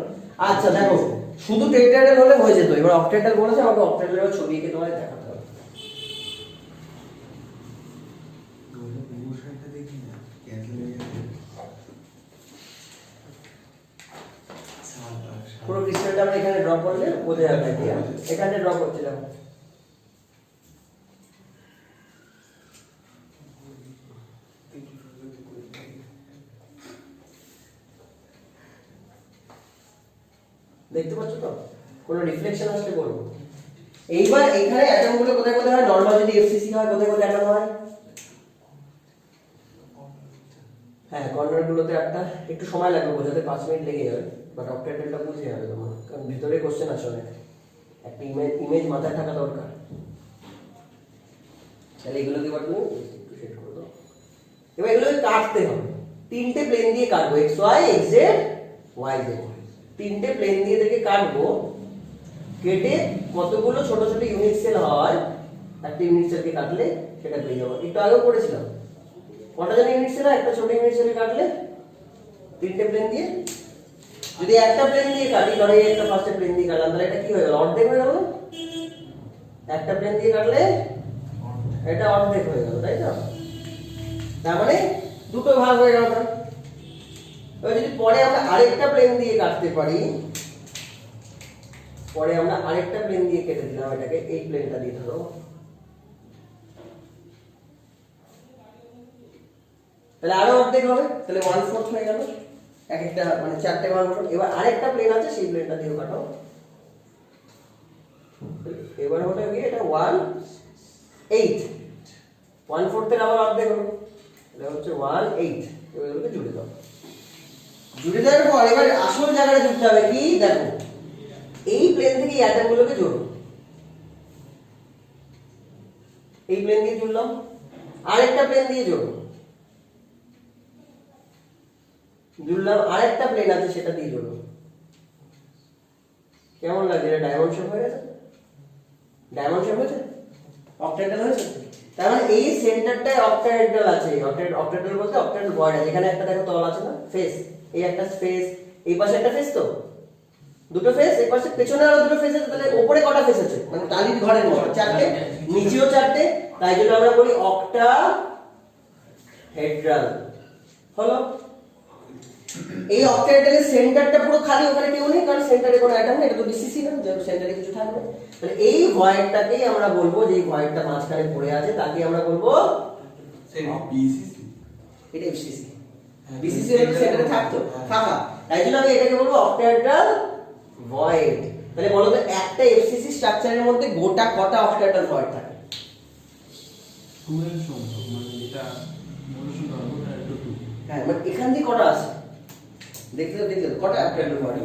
আচ্ছা দেখো, শুধু টেট্রাহেড্রাল হলে হয়ে যেত, এবার অক্টাহেড্রাল বলেছে, আমাকে অক্টাহেড্রাল ছবি এঁকে তোমাদের দেখাতে হবে। ইমোশনটা দেখি না ক্যান্সেল হয়ে গেছে। পুরো ক্রিস্টালটা আমরা এখানে ড্র করলে বোঝা যাবে কি এখানে ড্র করছিলাম। দেখতে পাচ্ছ তো, কোনো রিফ্লেকশন আসলে বলবো। এইবার এখানে অ্যাটমগুলো কোথায় কোথায় হয়, নরমাল যদি এফসিসি হয় কোথায় কোথায় অ্যাটম হয়? হ্যাঁ, কর্নারগুলোতে একটা একটু সময় লাগবে বোঝাতে, 5 মিনিট লেগে যাবে, বাট অক্টাহেড্রালটা বুঝে যাবে তোমার, কারণ ভিতরে কোশ্চেন আসে অনেক, একটা ইমেজ মাথায় থাকা দরকার। তাহলে এগুলোকে এবার তুমি একটু সেট করে দাও। এবার এগুলোকে কাটতে হবে, 3টে প্লেন দিয়ে কাটবো, X Y X Z Y Z, 3টে প্লেন দিয়ে থেকে কাটবো। কেটে কতগুলো ছোট ছোট ইউনিট সেল হয়, একটা ইউনিট সেলকে কাটলে সেটা পেয়ে যাবো। একটু আগেও করেছিলাম, কটা জানি ইউনিট সেল হয় একটা ছোট ইউনিট সেল কাটলে, 3টে প্লেন দিয়ে। যদি একটা প্লেন দিয়ে কাটি, ধরো এই একটা ফার্স্টে প্লেন দিয়ে কাটলাম, তাহলে এটা কি হয়ে গেল, অর্ধেক হয়ে গেল না? একটা প্লেন দিয়ে কাটলে এটা অর্ধেক হয়ে গেল, তাই তো? তার মানে দুটো ভাগ হয়ে গেল। এবার যদি পরে আমরা আরেকটা প্লেন দিয়ে কাটতে পারি, পরে আমরা আরেকটা প্লেন দিয়ে কেটে দিলাম এটাকে, এই প্লেনটা দিয়ে ধরো, তাহলে আরো অর্ধেক হবে, তাহলে 1/4 হয়ে গেল, এক একটা মানে 4টে ভাগ হলো। এবার আরেকটা প্লেন আছে, সেই প্লেনটা দিয়ে কাটাও। এবার হলো কি এটা 1/8, 1/4 এর আবার অর্ধেক হলো, এটা হচ্ছে 1/8। এবার এগুলোকে জুড়ে দাও। জুড়ে দেওয়ার পর এবার আসল জায়গাটা জুড়তে হবে কি, দেখো এই প্লেন থেকে এই অ্যাটমগুলোকে জোড়ো, এই প্লেন দিয়ে জুড়লাম, আরেকটা প্লেন দিয়ে জোড়ো, জুড়লাম, আরেকটা প্লেন আছে সেটা দিয়ে জোড়ো। কেমন লাগছে, এটা ডায়মন্ড শেপ হয়ে গেছে, ডায়মন্ড শেপ হয়েছে, অক্টাহেড্রাল হয়েছে। তার মানে এই সেন্টারটায় অক্টাহেড্রাল আছে, অক্টাহেড্রাল বলতে অক্টাহেড্রাল ভয়েড আছে। এখানে একটা দেখো তল আছে না, ফেস, এই একটা ফেস, এই পাশে একটা ফেস, তো দুটো ফেস, এই পাশে পেছনে আরো দুটো ফেস আছে, তাহলে উপরে কটা ফেস আছে, মানে টালির ঘরের মতো 4টে, নিচেও 4টে, তাই জন্য আমরা বলি অক্টাহেড্রাল হলো। এই অক্টাহেড্রালের সেন্টারটা পুরো খালি, ওখানে কেউ নেই, কারণ সেন্টারে কোনো অ্যাটম নেই, এটা তো বিসিসি না, যে সেন্টারে কিছু থাকবে। তাহলে এই ভয়েডটাকেই আমরা বলবো, যে ভয়েডটা মাঝখানে পড়ে আছে তাকে আমরা বলবো বিসিসি এটা এফসিসি। বিসিসি এর সেন্টারে থাকতো ফাঁকা, তাই জন্য আমি এটাকে বলবো অক্টাহেড্রাল ভয়েড। তাহলে বলো তো একটা এফসিসি স্ট্রাকচারের মধ্যে গোটা কটা অক্টাহেড্রাল ভয়েড থাকে? 2 এর সংখ্যক, মানে যেটা মূল সংখ্যা হবে ওটা একটু 2। হ্যাঁ, মানে এখান থেকে কটা আছে দেখলে কটা অক্টাহেড্রাল ভয়েড?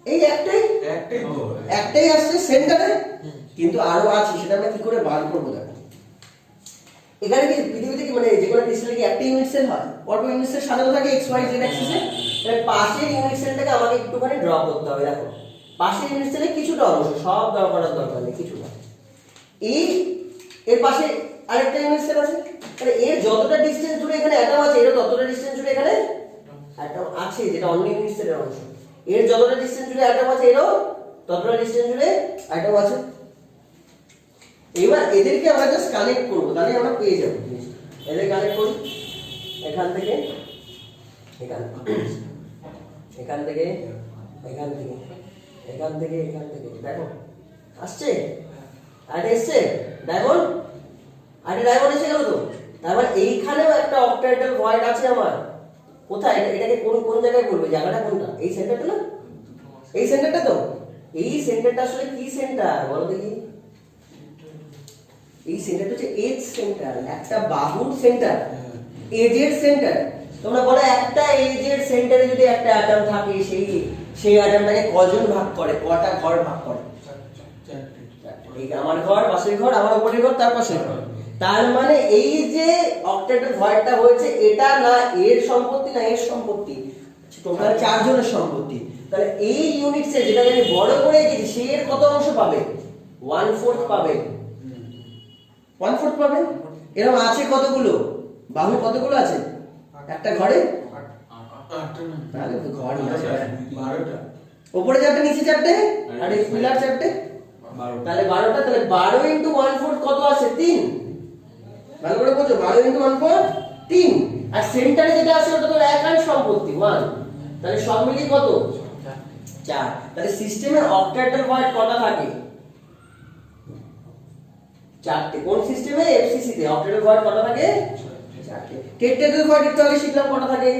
এই একটাই একটাই তো একটাই আসছে সেন্টারে, কিন্তু আরো আছে, সেটা আমরা কি করে বার করবো দেখো। এখানে কি পৃথিবীতে কি মানে যে কোনো ক্রিস্টালে কি একটা ইউনিট সেল হয়? অল্প ইউনিট সেল সাজানো থাকে এক্স ওয়াই জেড অ্যাক্সিসে। তাহলে পাশের ইউনিট সেলটাকে আমাকে একটুখানি ড্র করতে হবে। দেখো পাশের ইউনিট সেলে কিছুটা অংশ, সব ড্র করার দরকার নেই, কিছুটা। এই এর পাশে আরেকটা ইউনিট সেল আছে, তাহলে এর যতটা ডিসটেন্স জুড়ে এখানে অ্যাটম আছে, এর ততটা ডিসটেন্স জুড়ে এখানে অ্যাটম আছে, যেটা অন্য ইউনিট সেলের অংশ। এর যতটা ডিসটেন্স জুড়ে অ্যাটম আছে, এরও ততটা ডিসটেন্স জুড়ে অ্যাটম আছে। এবার এদেরকে আমরা জাস্ট কানেক্ট করব, তাহলে আমরা পেয়ে যাব জিনিসটা। এদের কানেক্ট করি এখান থেকে এখান এখান থেকে এখান থেকে এখান থেকে এখান থেকে, দেখো আসছে আর এসছে ডায়মন্ড, আর ডায়মন্ড এসে গেল তো। তারপর এইখানেও একটা অক্টাহেড্রাল ভয়েড আছে আমার। কোথায় এটাকে কোন কোন জায়গায় বলবে? জায়গাটা কোনটা? এই সেন্টারটা না? এই সেন্টারটা তো। এই সেন্টারটা আসলে কি সেন্টার বলো দেখি? এই সেন্টারটা হচ্ছে এজ সেন্টার, একটা বাহুর সেন্টার, এজের সেন্টার। তোমরা বলো একটা এজের সেন্টারে যদি একটা অ্যাটম থাকে, সেই অ্যাটমটাকে কজন ভাগ করে, কটা ঘর ভাগ করে? এই আমার ঘর, পাশের ঘর, আমার উপরের ঘর, তার পাশের ঘর। তার মানে এই যে অক্টাহেড্রাল ভয়েডটা হয়েছে, এটা না এর সম্পত্তি না এর সম্পত্তি, টোটাল 4 জনের সম্পত্তি। তাহলে এই ইউনিটসে যেটাকে আমি বড় করে গেছি, সে এর কত অংশ পাবে? 1/4 পাবে। 1/4 পাবে। এরকম আছে কতগুলো বাহু? কতগুলো আছে একটা ঘরে? তাহলে তো ঘর না, 12টা। উপরে 4টে, নিচে 4টে, আর এই পিলার 4টে, তাহলে 12টা। তাহলে 12 ইনটু 1/4 কত আছে? 3। ভালো করে বোঝো, 12 ইনটু 1/4 3। আর সেন্টারে যেটা আছে ওটা তো একার সম্পত্তি 1। তাহলে সব মিলিয়ে কত? 4। তাহলে সিস্টেমের অক্টাহেড্রাল ভয়েড কটা থাকে? 4টে। কোন সিস্টেমে? এফসিসি তে অক্টাহেড্রাল ভয়েড কটা থাকে? 4টে। টেট্রাহেড্রাল ভয়েড একটু আগে শিখলাম কটা থাকে,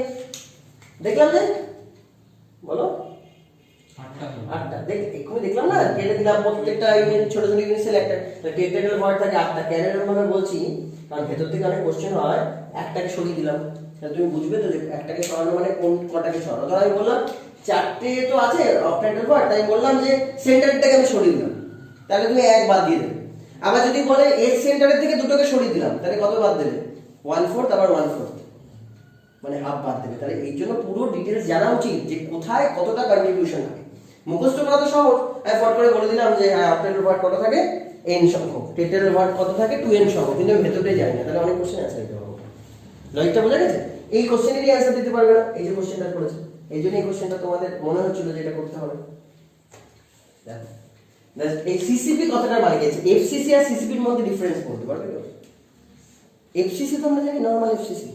দেখলাম যে, বলো 8টা। এক্ষুনি দেখলাম না, কেটে দিলাম প্রত্যেকটা ইউনিট, ছোট ছোট ইউনিট সেল একটা। টেট্রাহেড্রাল ভয়েড থাকে 8টা। কেন এরকম ভাবে বলছি? কারণ ভেতর থেকে অনেক কোশ্চেন হয়, একটাকে সরিয়ে দিলাম, তাহলে তুমি বুঝবে তো যে একটাকে সরানো মানে কোন কটাকে সরানো। ধর আমি বললাম 4টে তো আছে অক্টাহেড্রাল ভয়েড, তাই বললাম যে সেন্টারটাকে আমি সরিয়ে দিলাম, তাহলে তুমি 1 বাদ দিয়ে দেবে। আবার যদি বলে এর সেন্টারের থেকে দুটোকে সরিয়ে দিলাম, তাহলে কত বাদ দেবে? 1/4 আবার 1/4, মানে হাফ বাদ দেবে। তাহলে এই জন্য পুরো ডিটেইলস জানা উচিত যে কোথায় কতটা কন্ট্রিবিউশন থাকে। মুখস্থ করা তো সহজ, আমি ফট করে বলে দিলাম যে হ্যাঁ অক্টাহেড্রাল ভয়েড কত থাকে n সংখ্যক, টেট্রাহেড্রাল ভয়েড কত থাকে 2n সংখ্যক, কিন্তু আমি ভেতরে যাই না, তাহলে অনেক কোশ্চেন অ্যান্সার দিতে পারবো। লজিকটা বোঝা গেছে? এই কোশ্চেনেরই অ্যান্সার দিতে পারবে না, এই যে কোশ্চেনটা করেছে, এই জন্য এই কোশ্চেনটা তোমাদের মনে হচ্ছিল যে এটা করতে হবে। দেখো এই সিসিপি কথাটা মানে গেছে, এফসিসি আর সিসিপির মধ্যে ডিফারেন্স বলতে পারবে কেউ? এফসিসি তো আমরা জানি নরমাল এফসিসি,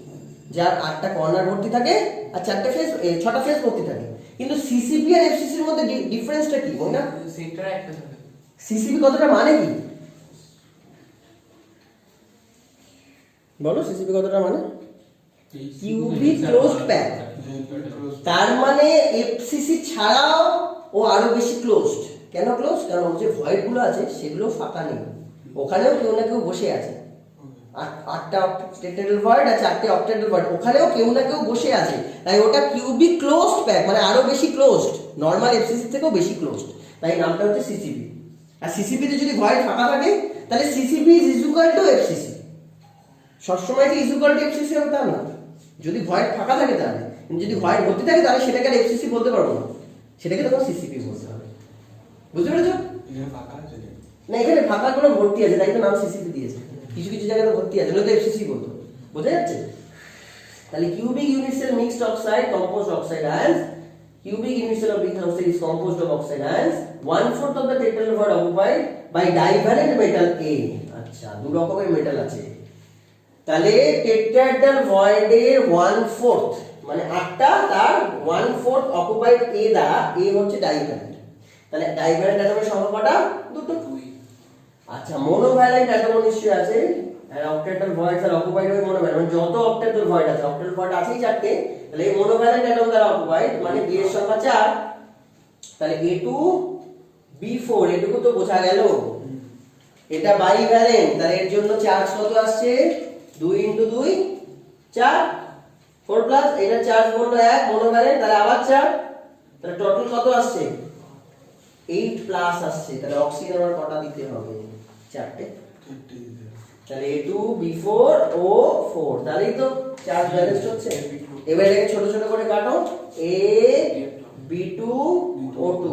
যার 8টা কর্নার ভর্তি থাকে আর 4টে ফেস, 6টা ফেস ভর্তি থাকে। কিন্তু সিসিপি আর এফসিসির মধ্যে ডিফারেন্সটা কি বল না? সেন্টারে একটা থাকে। সিসিপি কথাটা মানে কি বলো? সিসিপি কথাটা মানে কিউবিক ক্লোজড প্যাক। তার মানে এফসিসি ছাড়াও ও আরো বেশি ক্লোজড। কেন ক্লোজ? কারণ যে ভয়েড গুলো আছে সেগুলো ফাঁকা নেই, ওখানেও কেউ না কেউ বসে আছে। 8টা টেট্রাহেড্রাল ভয়েড আর 4টে অক্টাহেড্রাল ভয়েড, ওখানেও কেউ না কেউ বসে আছে, তাই ওটা কিউবিক ক্লোজড প্যাক, মানে আরো বেশি ক্লোজড, নরমাল এফসিসি থেকেও বেশি ক্লোজড, তাই নামটা হচ্ছে সিসিপি। আর সিসিপি তে যদি ভয়েড ফাঁকা থাকে তাহলে CCP is equal two FCC. সবসময় যে ইজ ইকুয়াল টু এফসিসি হবে তা না, যদি ভয়েড ফাঁকা থাকে তাহলে। যদি ভয়েড ভর্তি থাকে তাহলে সেটাকে আর এফসিসি বলতে পারবো না, সেটাকে তখন সিসিপি বলতে হবে। বুঝতে পেরেছো? এখানে ফাঁকা আছে না, এখানে ফাঁকা কোনো ভর্তি আছে, তাই তো নাম সিসিপি দিয়েছে। কিছু কিছু জায়গায় তো ভর্তি আছে, নয়তো এফসিসি বলতো। বোঝা যাচ্ছে? তাহলে cubic unit cell mixed oxide composed oxide ions, cubic unit cell of lithium oxide is composed of oxide ions, 1/4 of the tetrahedral void occupied by divalent metal A। আচ্ছা, দু রকমের মেটাল আছে, তাহলে টেট্রাহেড্রাল ভয়েডের 1/4 মানে 8টা তার 1/4 অকুপাইড এ দ্বারা, এ হচ্ছে ডাইভ্যালেন্ট, তাহলে ডাইভ্যালেন্ট অ্যাটমের সংখ্যা কটা? দুটো। আচ্ছা মোনোভ্যালেন্ট অ্যাটম নিশ্চয়ই আছে, অক্টেটাল ভয়েড আর অকুপাইড হয়ে মোনোভ্যালেন্ট, মানে যত অক্টেটাল ভয়েড আছে, অক্টেটাল ভয়েড আছেই 4টে, তাহলে এই মোনোভ্যালেন্ট অ্যাটম দ্বারা অকুপাইড মানে বি এর সংখ্যা 4, তাহলে A2 B4 এটুকু তো বোঝা গেল। এটা বাইভ্যালেন্ট, তাহলে এর জন্য চার্জ কত আসছে? 2 × 2 4, 4 প্লাস এটা চার্জ বললো 1, মোনোভ্যালেন্ট তাহলে আবার 4, তাহলে টোটাল কত আসছে? 8 প্লাস আসছে। তাহলে অক্সিজেন আমার কটা দিতে হবে? 4টে। তাহলে A2 B4 O4, তাহলেই তো চার্জ ব্যালেন্স হচ্ছে। এবার এটাকে ছোট ছোট করে কাটো, A B2 O2,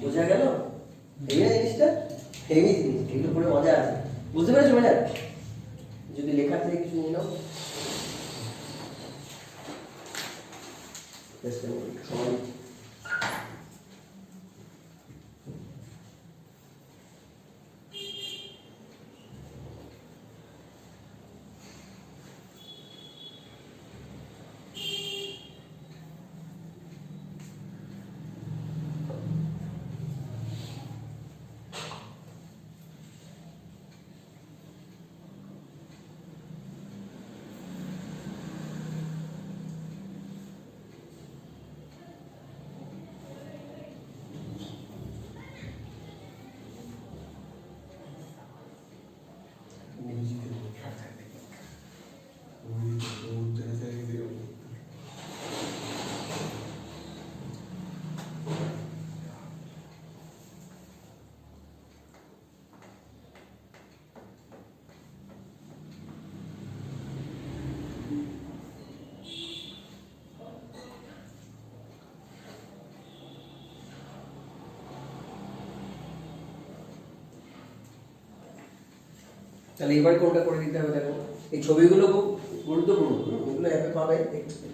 বোঝা গেল? এই না জিনিসটা হেভি জিনিস, এগুলো পড়ে মজা আছে, বুঝতে পেরেছো ম্যাডাম? যদি লেখার থেকে কিছু নিয়ে নাও সময়। তাহলে এবার কোনটা করে দিতে হবে? দেখো এই ছবিগুলো খুব গুরুত্বপূর্ণ, এগুলো অ্যাপে পাবে, দেখতে।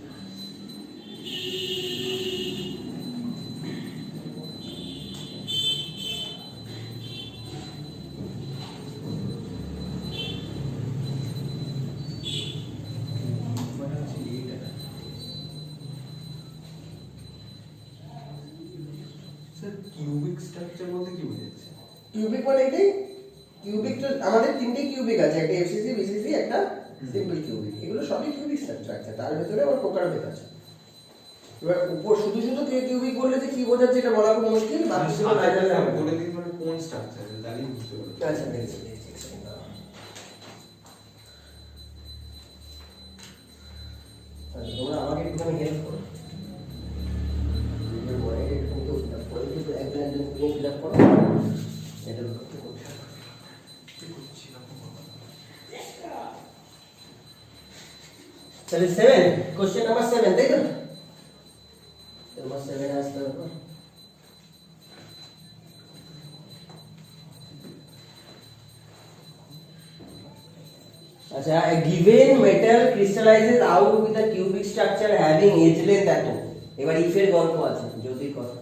স্যার কিউবিক স্ট্রাকচার বলতে কি বোঝাচ্ছে? কিউবিক মানে এটাই, কিউবিক তো আমাদের 3টে কিউবিক আছে, একটা এফসিসি বিসিসি একটা সিম্পল কিউবিক, এগুলো সবই কিউবিক স্ট্রাকচার, তার ভিতরে আবার প্রকারভেদ আছে। এবার উপর শুধু শুধু কিউবিক বললে যে কি বোঝাচ্ছে এটা বলা খুব মুশকিল, বাকি সব বলে দিন মানে কোন স্ট্রাকচার তাহলেই বুঝতে পারবো। আচ্ছা দেখছি দেখছি এক সেকেন্ড দাঁড়াও। আচ্ছা তোমরা আমাকে একটুখানি হেল্প করো, ভিডিওর পরে একটু ফিল আপ করো, কিন্তু একজন একজন ফিল আপ করো, এটা করতে করতে তাহলে 7, কোশ্চেন নাম্বার 7, তাই তো? নাম্বার 7 আসতে হবে। আচ্ছা, a given metal crystallizes out with a cubic structure having edge length এত। এবার if এর গল্প আছে, যদি কথা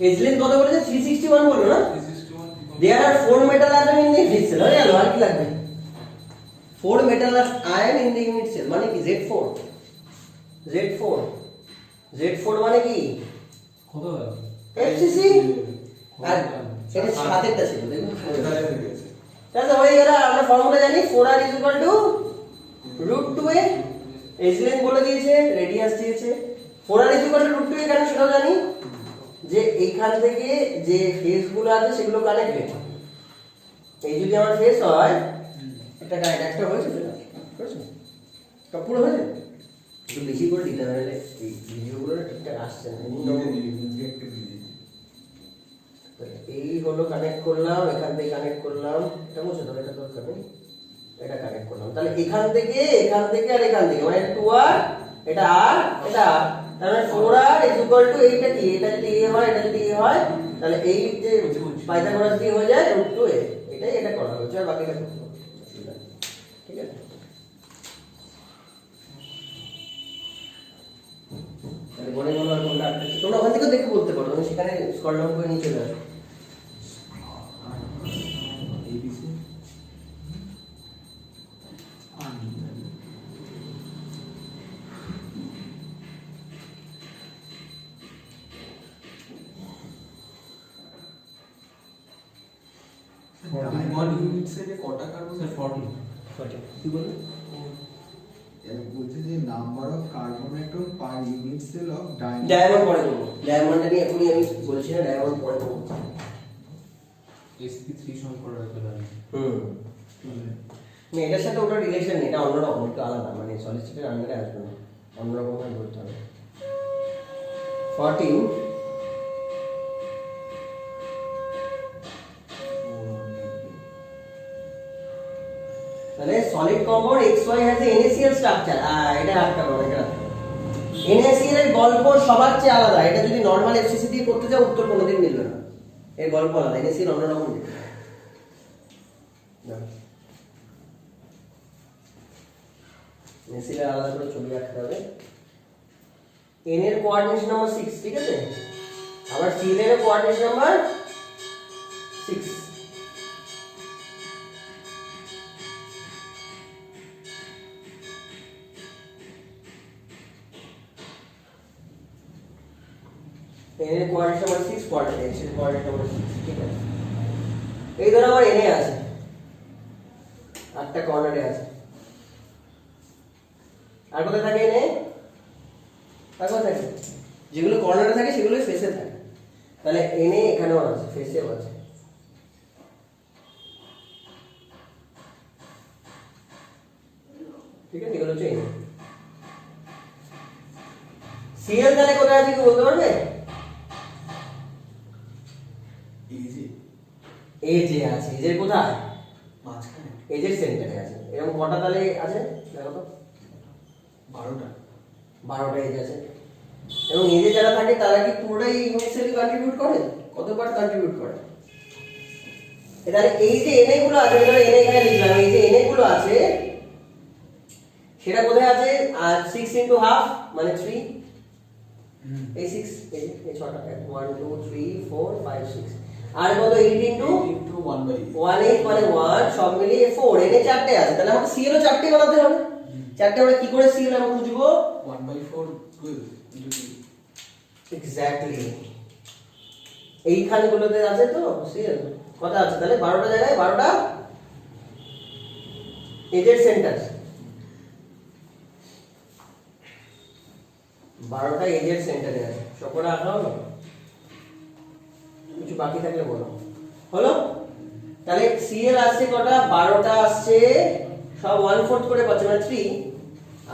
edge length কত বলেছে? 361 বললো না? There are 4 metal atoms in the unit cell, হয়ে গেল, আর কি লাগবে? 4 metal ion in the unit cell মানে কি? Z4, Z4, Z4 মানে কি? কত গেল? FCC আর এটা সাতেরটা ছিল, দেখুন তাহলে হয়ে গেছে। তাহলে হয়ে গেল। আমরা ফর্মুলা জানি 4r = √2a, এজ লেন্থ বলে দিয়েছে, রেডিয়াস দিয়েছে। 4r = √2a কেন সেটাও জানি, যে এইখান থেকে যে ফেসগুলো আছে সেগুলো কানেক্টেড। এই যদি আমার ফেস হয়, এটা কানেক্ট একটা হয়েছে, হয়েছে সব পুরো হয়েছে, একটু বেশি করে দিতে হবে, নাহলে এই ভিডিওগুলো ঠিকঠাক আসছে না। এই হলো কানেক্ট করলাম, এখান থেকে কানেক্ট করলাম, এটা বুঝছো তো? এটা দরকার নেই, এটা কানেক্ট করলাম। তাহলে এখান থেকে আর এখান থেকে মানে 2r, এটা r, এটা r, তাহলে 4r = এইটা কি? এটা যদি a হয়, এটা যদি a হয়, তাহলে এই যে পাইথাগোরাস দিয়ে হয়ে যায় √2a, এটাই এটা করা হয়েছে, আর বাকিটা করতে হবে, ঠিক আছে? তাহলে বলে বলো আর কোনটা আটকাচ্ছে তোমরা ওখান থেকে দেখে বলতে পারো, তুমি সেখানে স্ক্রল ডাউন করে নিচে যাও। এবিসি ওয়ান ইউনিট সেটে কটা কার্বন? স্যার 40 সঠিক কি বললে? বলছে যে number of carbon atom per unit cell of diamond পরে করবো, ডায়মন্ডটা নিয়ে এখনই আমি বলছি না, ডায়মন্ড পরে করবো। sp3 সংকর চলে আসবে। না, এটার সাথে ওটা রিলেশন নেই, এটা অন্যরকম, একটু আলাদা, মানে সলিড স্টেটের আন্ডারে আসবে না, অন্যরকম ভাবে বলতে হবে। 14 তাহলে solid compound XY has a NaCl structure. এটা আটকাবো, এটা NaCl এর গল্প সবার চেয়ে আলাদা, এটা যদি নরমাল FCC দিয়ে করতে যাও উত্তর কোনোদিন মিলবে না, এর গল্প আলাদা, NaCl অন্যরকম। NaCl আলাদা করে ছবি আঁকতে হবে। N এর কোঅর্ডিনেশন নাম্বার 6, ঠিক আছে, আবার Cl এর কোঅর্ডিনেশন নাম্বার 6। N এর কোঅর্ডিনেশন নাম্বার 6, কোঅর্ডিনেট X এর কোঅর্ডিনেশন নাম্বার 6, ঠিক আছে। এই ধরো আমার Na আছে, 8টা কর্নারে আছে, আর কোথায় থাকে Na? আর কোথায় থাকে? যেগুলো কর্নারে থাকে সেগুলোই ফেসে থাকে, তাহলে Na এখানেও আছে, ফেসেও আছে। ঠিক আছে, এগুলো হচ্ছে Na। Cl তাহলে কোথায় আছে কি বলতে পারবে? এই যে এজে আছে, এজের কোথায়? মাঝখানে এজের সেন্টারে আছে। এরকম কটা তাহলে আছে দেখো তো? 12টা। 12টা এজ আছে। এবং এজে যারা থাকে তারা কি পুরোটাই ইউনিটসেলই কন্ট্রিবিউট করে? কত পার্ট কন্ট্রিবিউট করে? তাহলে এই যে এনএ গুলো আছে, ধরো এনএ এখানে লিখলাম, এই যে এনএ গুলো আছে সেটা কোথায় আছে? 6 ইনটু হাফ মানে 3, এই 6, এই 6টা, 1 2 3 4 5 6, আর কত 8 ইনটু 1/8 মানে 1, সব মিলিয়ে 4, এনে 4টে আছে, তাহলে আমাকে সিএল ও 4টে বানাতে হবে। 4টে আমরা কি করে সিএল আমরা খুঁজবো? 1/4 12 into 2। এক্স্যাক্টলি, এইখানে গুলোতে আছে তো সিএল কত আছে? তাহলে 12টা জায়গায় 12টা এজের সেন্টার, 12টা এজের সেন্টারে আছে। সবকটা আঁকা হলো? কিছু বাকি থাকলে বলো। হলো? তাহলে সিএল আসছে কটা? 12টা আসছে, সব 1/4 করে পাচ্ছে মানে 3,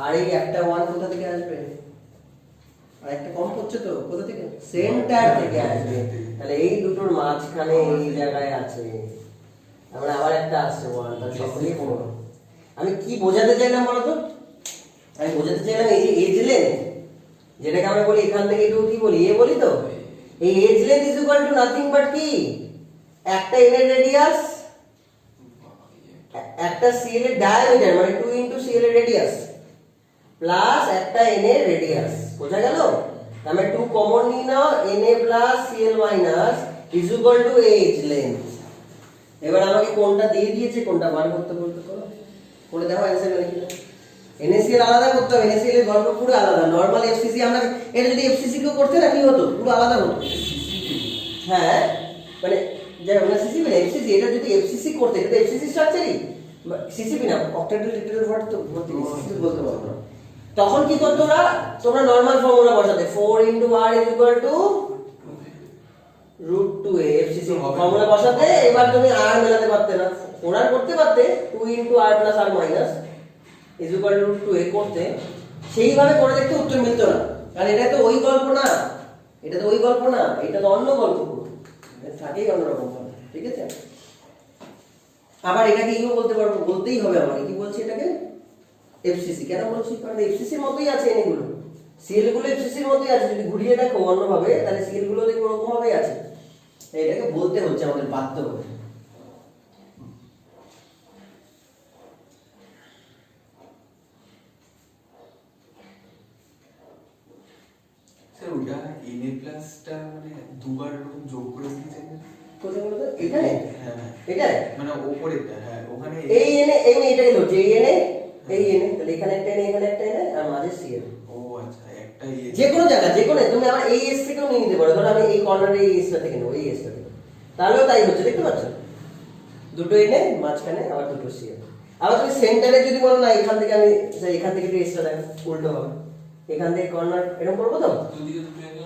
আর এই একটা 1 কোথা থেকে আসবে? আর একটা কম হচ্ছে তো, কোথা থেকে? সেন্টার থেকে আসবে। তাহলে এই দুটোর মাঝখানে এই জায়গায় আছে, তারপরে আবার একটা আসছে 1, তাহলে সব মিলিয়ে 4। আমি কি বোঝাতে চাইলাম বলো তো? আমি বোঝাতে চাইলাম এই যে এজ লেন্থ, যেটাকে আমরা বলি এখান থেকে একটু কি বলি, এ বলি তো, এই edge length is equal to nothing but কি, একটা এন এর রেডিয়াস, একটা সিএল এর ডায়ামিটার মানে 2 ইনটু সিএল এর রেডিয়াস প্লাস একটা এন এর রেডিয়াস। বোঝা গেল? আমরা 2 কমন নিই নাও, N A plus CL minus is equal to edge length. এবার আমাকে কোনটা দিয়ে দিয়েছে, কোনটা বার করতে বলতে করো, করে দেখো অ্যানসার মানে কি। NaCl আলাদা করতে হবে, NaCl এর গল্প পুরো আলাদা। নরমাল FCC আমরা এটা যদি FCC কেও করতে না কি হতো, পুরো আলাদা হতো। হ্যাঁ মানে যারা আমরা CCP না FCC, এটা যদি FCC করতে, এটা FCC স্ট্রাকচারই, CCP না অক্টাডেল লিটারেল ওয়ার্ড তো বলতে বলতে পারবো না। তখন কি করতো ওরা, তোমরা নরমাল ফর্মুলা বসাতে 4 r √2a FCC ফর্মুলা বসাতে, এবার তুমি r মেলাতে পারতে না, 4r করতে পারতে, 2 r + r - is equal two √2a করতে, সেইভাবে করে দেখতে উত্তর মিলতো না, কারণ এটা তো ওই গল্প না, এটা তো ওই গল্প না, এটা তো অন্য গল্প পুরো, এটা থাকেই অন্যরকম ভাবে। ঠিক আছে, আবার এটাকে ইও বলতে পারবো, বলতেই হবে আমাকে, কি বলছি এটাকে? এফসিসি। কেন বলছি? কারণ এফসিসির মতোই আছে এগুলো, সিএল গুলো এফসিসির মতোই আছে। যদি ঘুরিয়ে দেখো অন্যভাবে, তাহলে সিএল গুলো দেখো ওরকম ভাবেই আছে। এটাকে বলতে হচ্ছে আমাদের বাধ্য হয়ে। স্যার ওটা এনএ প্লাসটা মানে দুবার এরকম যোগ করে দিয়েছে কোথায় বলতো এখানে হ্যাঁ এটাই মানে ওপরেরটা হ্যাঁ ওখানে এই এনে এই এটাকে ধরছি এই এনে তাহলে এখানে একটা এনে এখানে একটা এনে আর মাঝে সিএল ও আচ্ছা একটা যে কোনো জায়গা যে কোনো তুমি আমার এই এস থেকেও নিয়ে নিতে পারো ধরো আমি এই কর্নারে এই এসটা থেকে নেবো এই এসটা থেকে তাহলেও তাই হচ্ছে দেখতে পাচ্ছ দুটো এনে মাঝখানে আবার দুটো সিএল আবার তুমি সেন্টারে যদি বলো না এখান থেকে আমি এখান থেকে একটু এক্সট্রা দেখো উল্টো হবে এখান থেকে কর্নার এরকম করবো তো দুদিকে দুটো এনে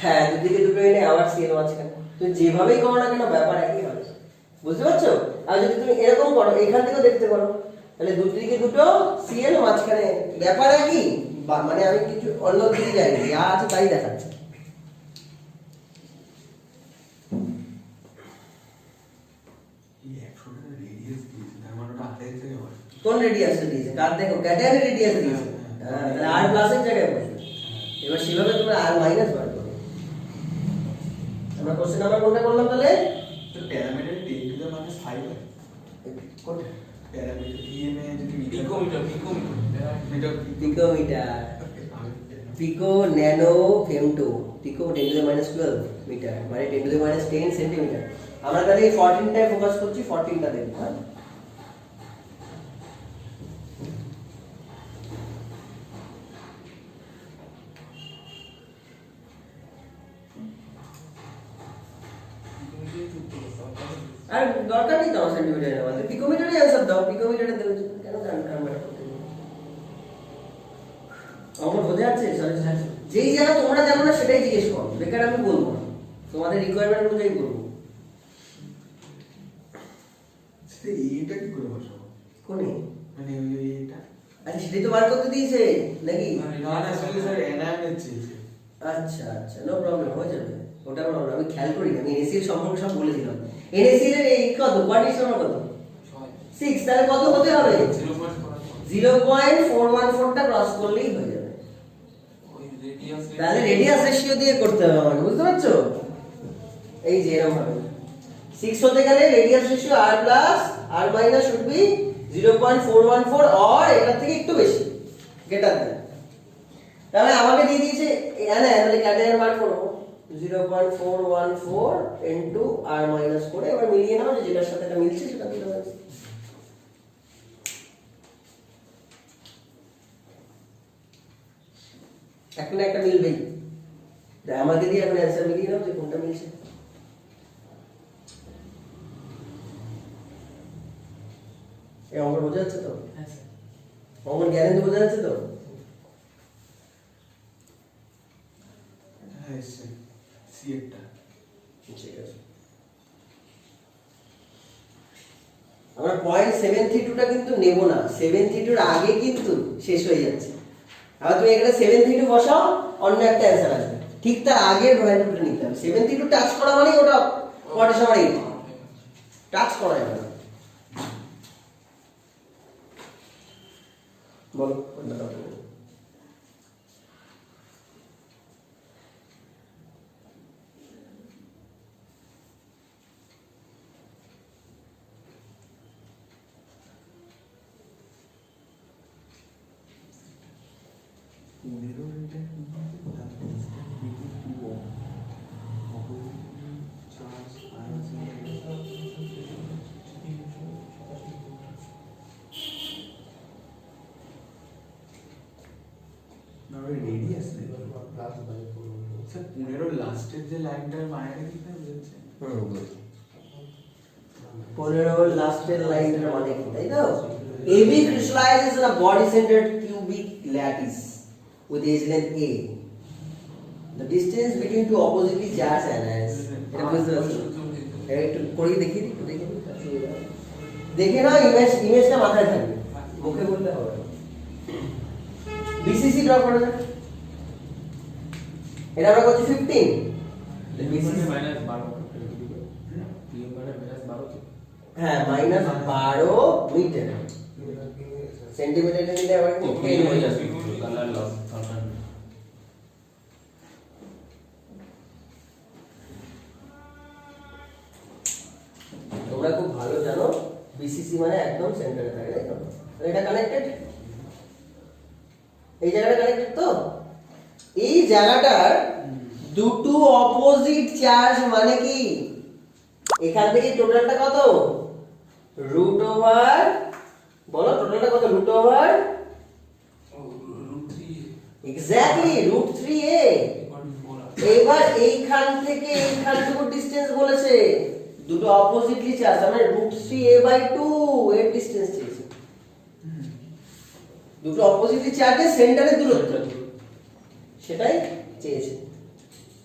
হ্যাঁ দুদিকে দুটো এনে আবার সিএল মাঝখানে তুমি যেভাবেই করো না কেন ব্যাপার একই হবে বুঝতে পারছো আর যদি তুমি এরকম করো এখান থেকেও দেখতে পারো তাহলে দুদিকে দুটো সিএল মাঝখানে ব্যাপার একই মানে আমি কিছু অন্য দিকে যাইনি যা আছে তাই দেখাচ্ছে এই 100 টাকা রেডিয়াস দিয়েছে তার মানে ওটা আড়াই থেকে হয় কোন রেডিয়াসে দিয়েছে কার দেখো ক্যাটাগরি রেডিয়াস দিয়েছে হ্যাঁ তাহলে আর প্লাসের জায়গায় বসবে এবার সেভাবে তুমি আর মাইনাস বার করো আমরা কোশ্চেন নাম্বার কোনটা করলাম তাহলে তো প্যারামিটার 10 টু দ্য মাইনাস 5 হয় কোনটা প্যারামিটার ইএমএ যদি picometre metre picometre pico nano femto pico 10 to the minus 12 metre মানে 10 টু দ্য মাইনাস 10 সেন্টিমিটার আমরা তাহলে এই 14টায় ফোকাস করছি 14টা দেখব হ্যাঁ আর দরকার নেই তো আমার সেন্টিমিটার নেওয়া পিকোমিটারই অ্যান্সার দাও পিকোমিটারে দেবে কেন কনভার্ট করতে আমার বোঝা যাচ্ছে যেই জায়গা তোমরা জানো না সেটাই জিজ্ঞেস করো বেকার আমি বলবো না তোমাদের রিকোয়ারমেন্ট অনুযায়ী বলবো সেটা এইটা কি করে বসাবো কোনে মানে ওই এটা আচ্ছা সেটাই তো বার করতে দিয়েছে নাকি না না স্যার এনআইএম চেয়েছে আচ্ছা আচ্ছা নো প্রবলেম হয়ে যাবে ওটা প্রবলেম আমি খেয়াল করি না আমি এনএসসি সম্পর্কে সব বলে দিলাম এনএসসি এর এই কত কোয়ার্ডিনেশন কত 6 তাহলে কত হতে হবে 0.414 টা ক্রস করলেই হয়ে যাবে তাহলে রেডিয়াস রেশিও দিয়ে করতে হবে আমাকে বুঝতে পারছো এই যে এরকম হবে 6 হতে গেলে radius ratio r plus r minus should be 0.414 or এটা থেকে একটু বেশি গ্রেটার দেন তাহলে আমাকে দিয়ে দিয়েছে এখানে তাহলে ক্যাটাগরি বার করব 0.414 ইনটু r মাইনাস করে এবার মিলিয়ে নাও যে যেটার সাথে এটা মিলছে সেটা দিলে হবে এখন একটা মিলবেই তাই আমাকে দিয়ে এখন অ্যানসার মিলিয়ে নাও যে কোনটা মিলছে এই অঙ্ক বোঝা যাচ্ছে তো হ্যাঁ স্যার অঙ্ক জ্ঞানে বোঝা যাচ্ছে তো হ্যাঁ স্যার সি এটা ঠিক আছে আমরা 0.732 টা কিন্তু নেব না 732 এর আগে কিন্তু শেষ হয়ে যাচ্ছে আর তুমি এখানে 732 বসাও অন্য একটা অ্যানসার আসবে ঠিক তার আগের ভ্যালুটা নিতে হবে 732 টাচ করা মানে ওটা পড়ে সবারই টাচ করা যাবে না বলো কোনটা হবে মেরো এটা চার্জ না রেডিয়াস নেই স্যার 15 লাস্টের যে লাইনটার মায়ের দিকে বুঝছে 15 লাস্টের লাইনটার মানে কি তাই তো AB crystallizes in a body centered cubic lattice with edge length A. The distance between two oppositely charged anions. এটা বুঝতে পারছো একটু করে দেখি একটু দেখে দেখে না ইমেজটা মাথায় থাকবে মুখে বলতে হবে বিসিসি ড্র করে না এটা আমরা করছি 15 বিসিসি মাইনাস 12 পিএম মানে মাইনাস 12 হ্যাঁ মাইনাস 12 মিটার সেন্টিমিটার নিলে আবার 10 হয়ে যাবে কালার লস তোমরা খুব ভালো জানো বিসিসি মানে একদম সেন্টারে থাকে তাই তো এটা কানেক্টেড এই জায়গাটা কানেক্টেড তো এই জায়গাটার দুটো অপোজিট চার্জ মানে কি এখান থেকে টোটালটা কত রুট ওভার বলো টোটালটা কত root over exactly root 3a এবার এইখান থেকে এইখানটুকু ডিসটেন্স বলেছে দুটো অপোজিটলি চার্জ মানে রুট 3a/2 এর ডিসটেন্স চেয়েছে দুটো অপোজিটলি চার্জের সেন্টারের দূরত্ব সেটাই চেয়েছে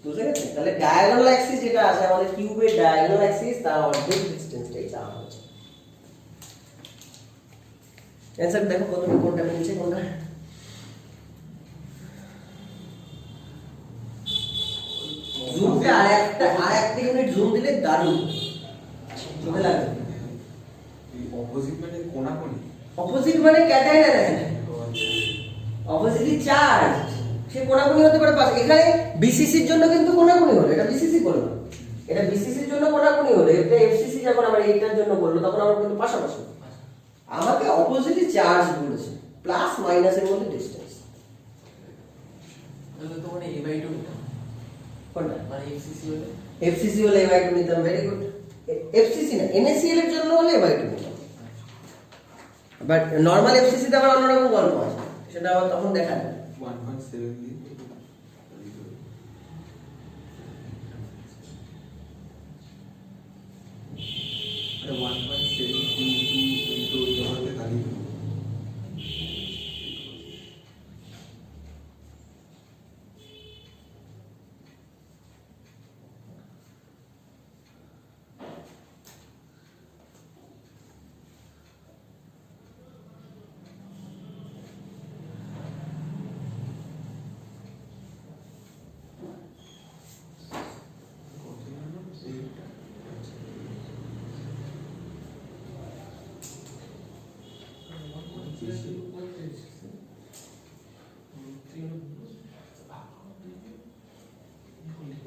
বুঝতে গেছে তাহলে ডায়াগোনাল অ্যাক্সিস যেটা আছে আমাদের কিউবের ডায়াগোনাল অ্যাক্সিস তার অর্ধেক ডিসটেন্সটাই চাওয়া হচ্ছে অ্যানসার দেখো প্রথমে কোনটা মিলছে কোনটা জুমটা আরেকটা ইউনিট জুম দিলে দারুণ চোখে লাগবে অপোজিট মানে কোনাকুনি অপোজিট মানে ক্যাটায়ন না অপোজিটলি চার্জ সে কোনাকুনি হতে পারে পাশে এখানে বিসিসির জন্য কিন্তু কোনাকুনি হলো এটা বিসিসি করলো এটা বিসিসির জন্য কোনাকুনি হলো এটা এফসিসি যখন আমরা এইটার জন্য করলো তখন আমরা কিন্তু পাশাপাশি আমাকে অপোজিটলি চার্জ বলেছে প্লাস মাইনাসের মধ্যে ডিসটেন্স তাহলে তো মানে a/2 নিতাম কোনটা মানে এফসিসি হলে a/2 নিতাম ভেরি গুড এফসিসি না এনএসিএল এর জন্য হলে a/2 নিতাম বাট নরমাল এফসিসি তে আবার অন্যরকম গল্প আছে সেটা আবার তখন দেখা যাবে 1.7 দিয়ে এটা 1.7 into জমাতে তালি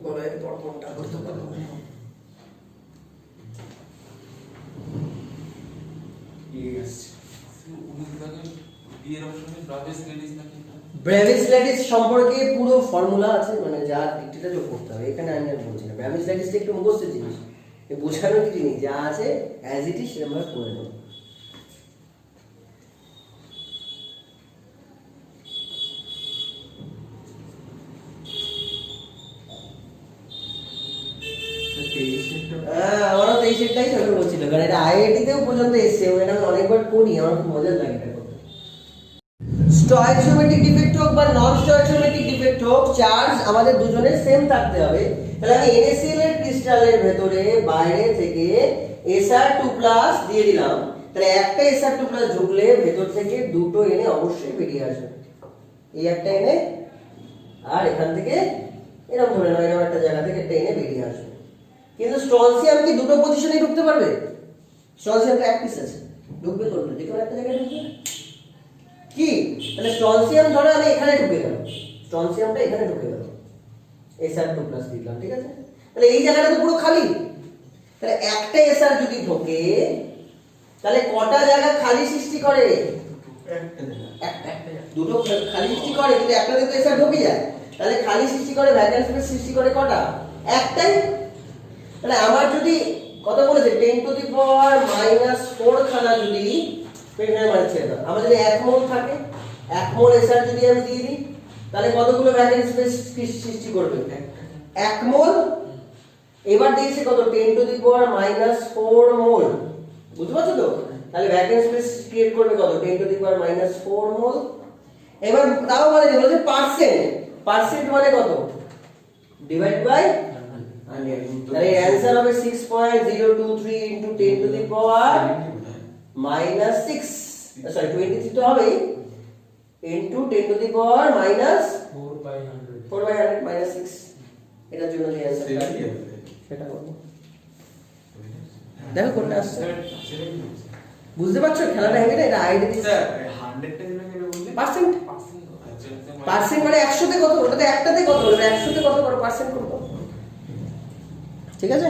বলো এরপর কোনটা করতে পারবো ব্রেভিসল্যাটিস সম্পর্কে পুরো ফর্মুলা আছে মানে যা ডিটেইলটা যোগ করতে হবে এখানে আমি আর বলছি না ব্রেভিসল্যাটিসটা একটু মুখস্থ জিনিস এই বোঝানোর কিছু নেই যা আছে অ্যাজ ইট ইজ সেরকম ভাবে করে নেব আমারও 23-টাই চলে বলছিল কারণ এটা আইআইটিতেও পর্যন্ত এসছে এটা আমি অনেকবার করি আমার খুব মজা লাগে এটা করতে স্টয়কিওমেট্রিক ডিফেক্ট হোক বা নন স্টয়কিওমেট্রিক ডিফেক্ট হোক চার্জ আমাদের দুজনের সেম থাকতে হবে তাহলে আমি NaCl এর ক্রিস্টালের ভেতরে বাইরে থেকে Sr2+ দিয়ে দিলাম তাহলে একটা Sr2+ ঢুকলে ভেতর থেকে দুটো Na অবশ্যই বেরিয়ে আসবে এই একটা Na আর এখান থেকে এরকম ধরে নাও এরকম একটা জায়গা থেকে একটা Na বেরিয়ে আসবে কিন্তু স্ট্রনসিয়াম কি দুটো পজিশনে ঢুকতে পারবে স্ট্রনসিয়ামটা এক পিস আছে ঢুকবে কোনটা যে কোনো একটা জায়গায় ঢুকবে কি তাহলে স্ট্রনসিয়াম ধরো আমি এখানে ঢুকে গেল স্ট্রনসিয়ামটা এখানে ঢুকে গেল Sr2+ দিলাম ঠিক আছে তাহলে এই জায়গাটা তো পুরো খালি তাহলে একটা Sr যদি ঢোকে তাহলে কটা জায়গা খালি সৃষ্টি করে একটা দুটো খালি সৃষ্টি করে কিন্তু একটাতে তো Sr ঢুকে যায় তাহলে খালি সৃষ্টি করে ভ্যাকেন্ট স্পেস সৃষ্টি করে কটা একটাই তাহলে আমার যদি কত বলেছে 10⁻⁻4 খানা যদি এখানে মারছে না আমার যদি 1 মোল থাকে 1 মোল Sr যদি আমি দিয়ে দিই তাহলে কতগুলো ভ্যাকেন্ট স্পেস সৃষ্টি করবে 1 মোল এবার দিয়েছে কত 10⁻⁻4 মোল বুঝতে পারছো তো তাহলে ভ্যাকেন্ট স্পেস ক্রিয়েট করবে কত 10⁻⁻4 মোল এবার তাও বলেছে পার্সেন্ট মানে কত ডিভাইড বাই 100 তাহলে অ্যানসার হবে 6.023 into 10⁻⁻6 সরি 23 তো হবে into 10⁻⁻4/100 -6 এটার জন্য যে অ্যানসারটা সেটা করব দেখো কোনটা আসছে বুঝতে পারছো খেলাটা হেভি না এটা আইডিয়া দিচ্ছে স্যার 100 টা জন্য কেন বললেন পার্সেন্ট পার্সেন্ট মানে 100 তে কত ওটাতে একটাতে কত 100 তে কত করো পার্সেন্ট করো ঠিক আছে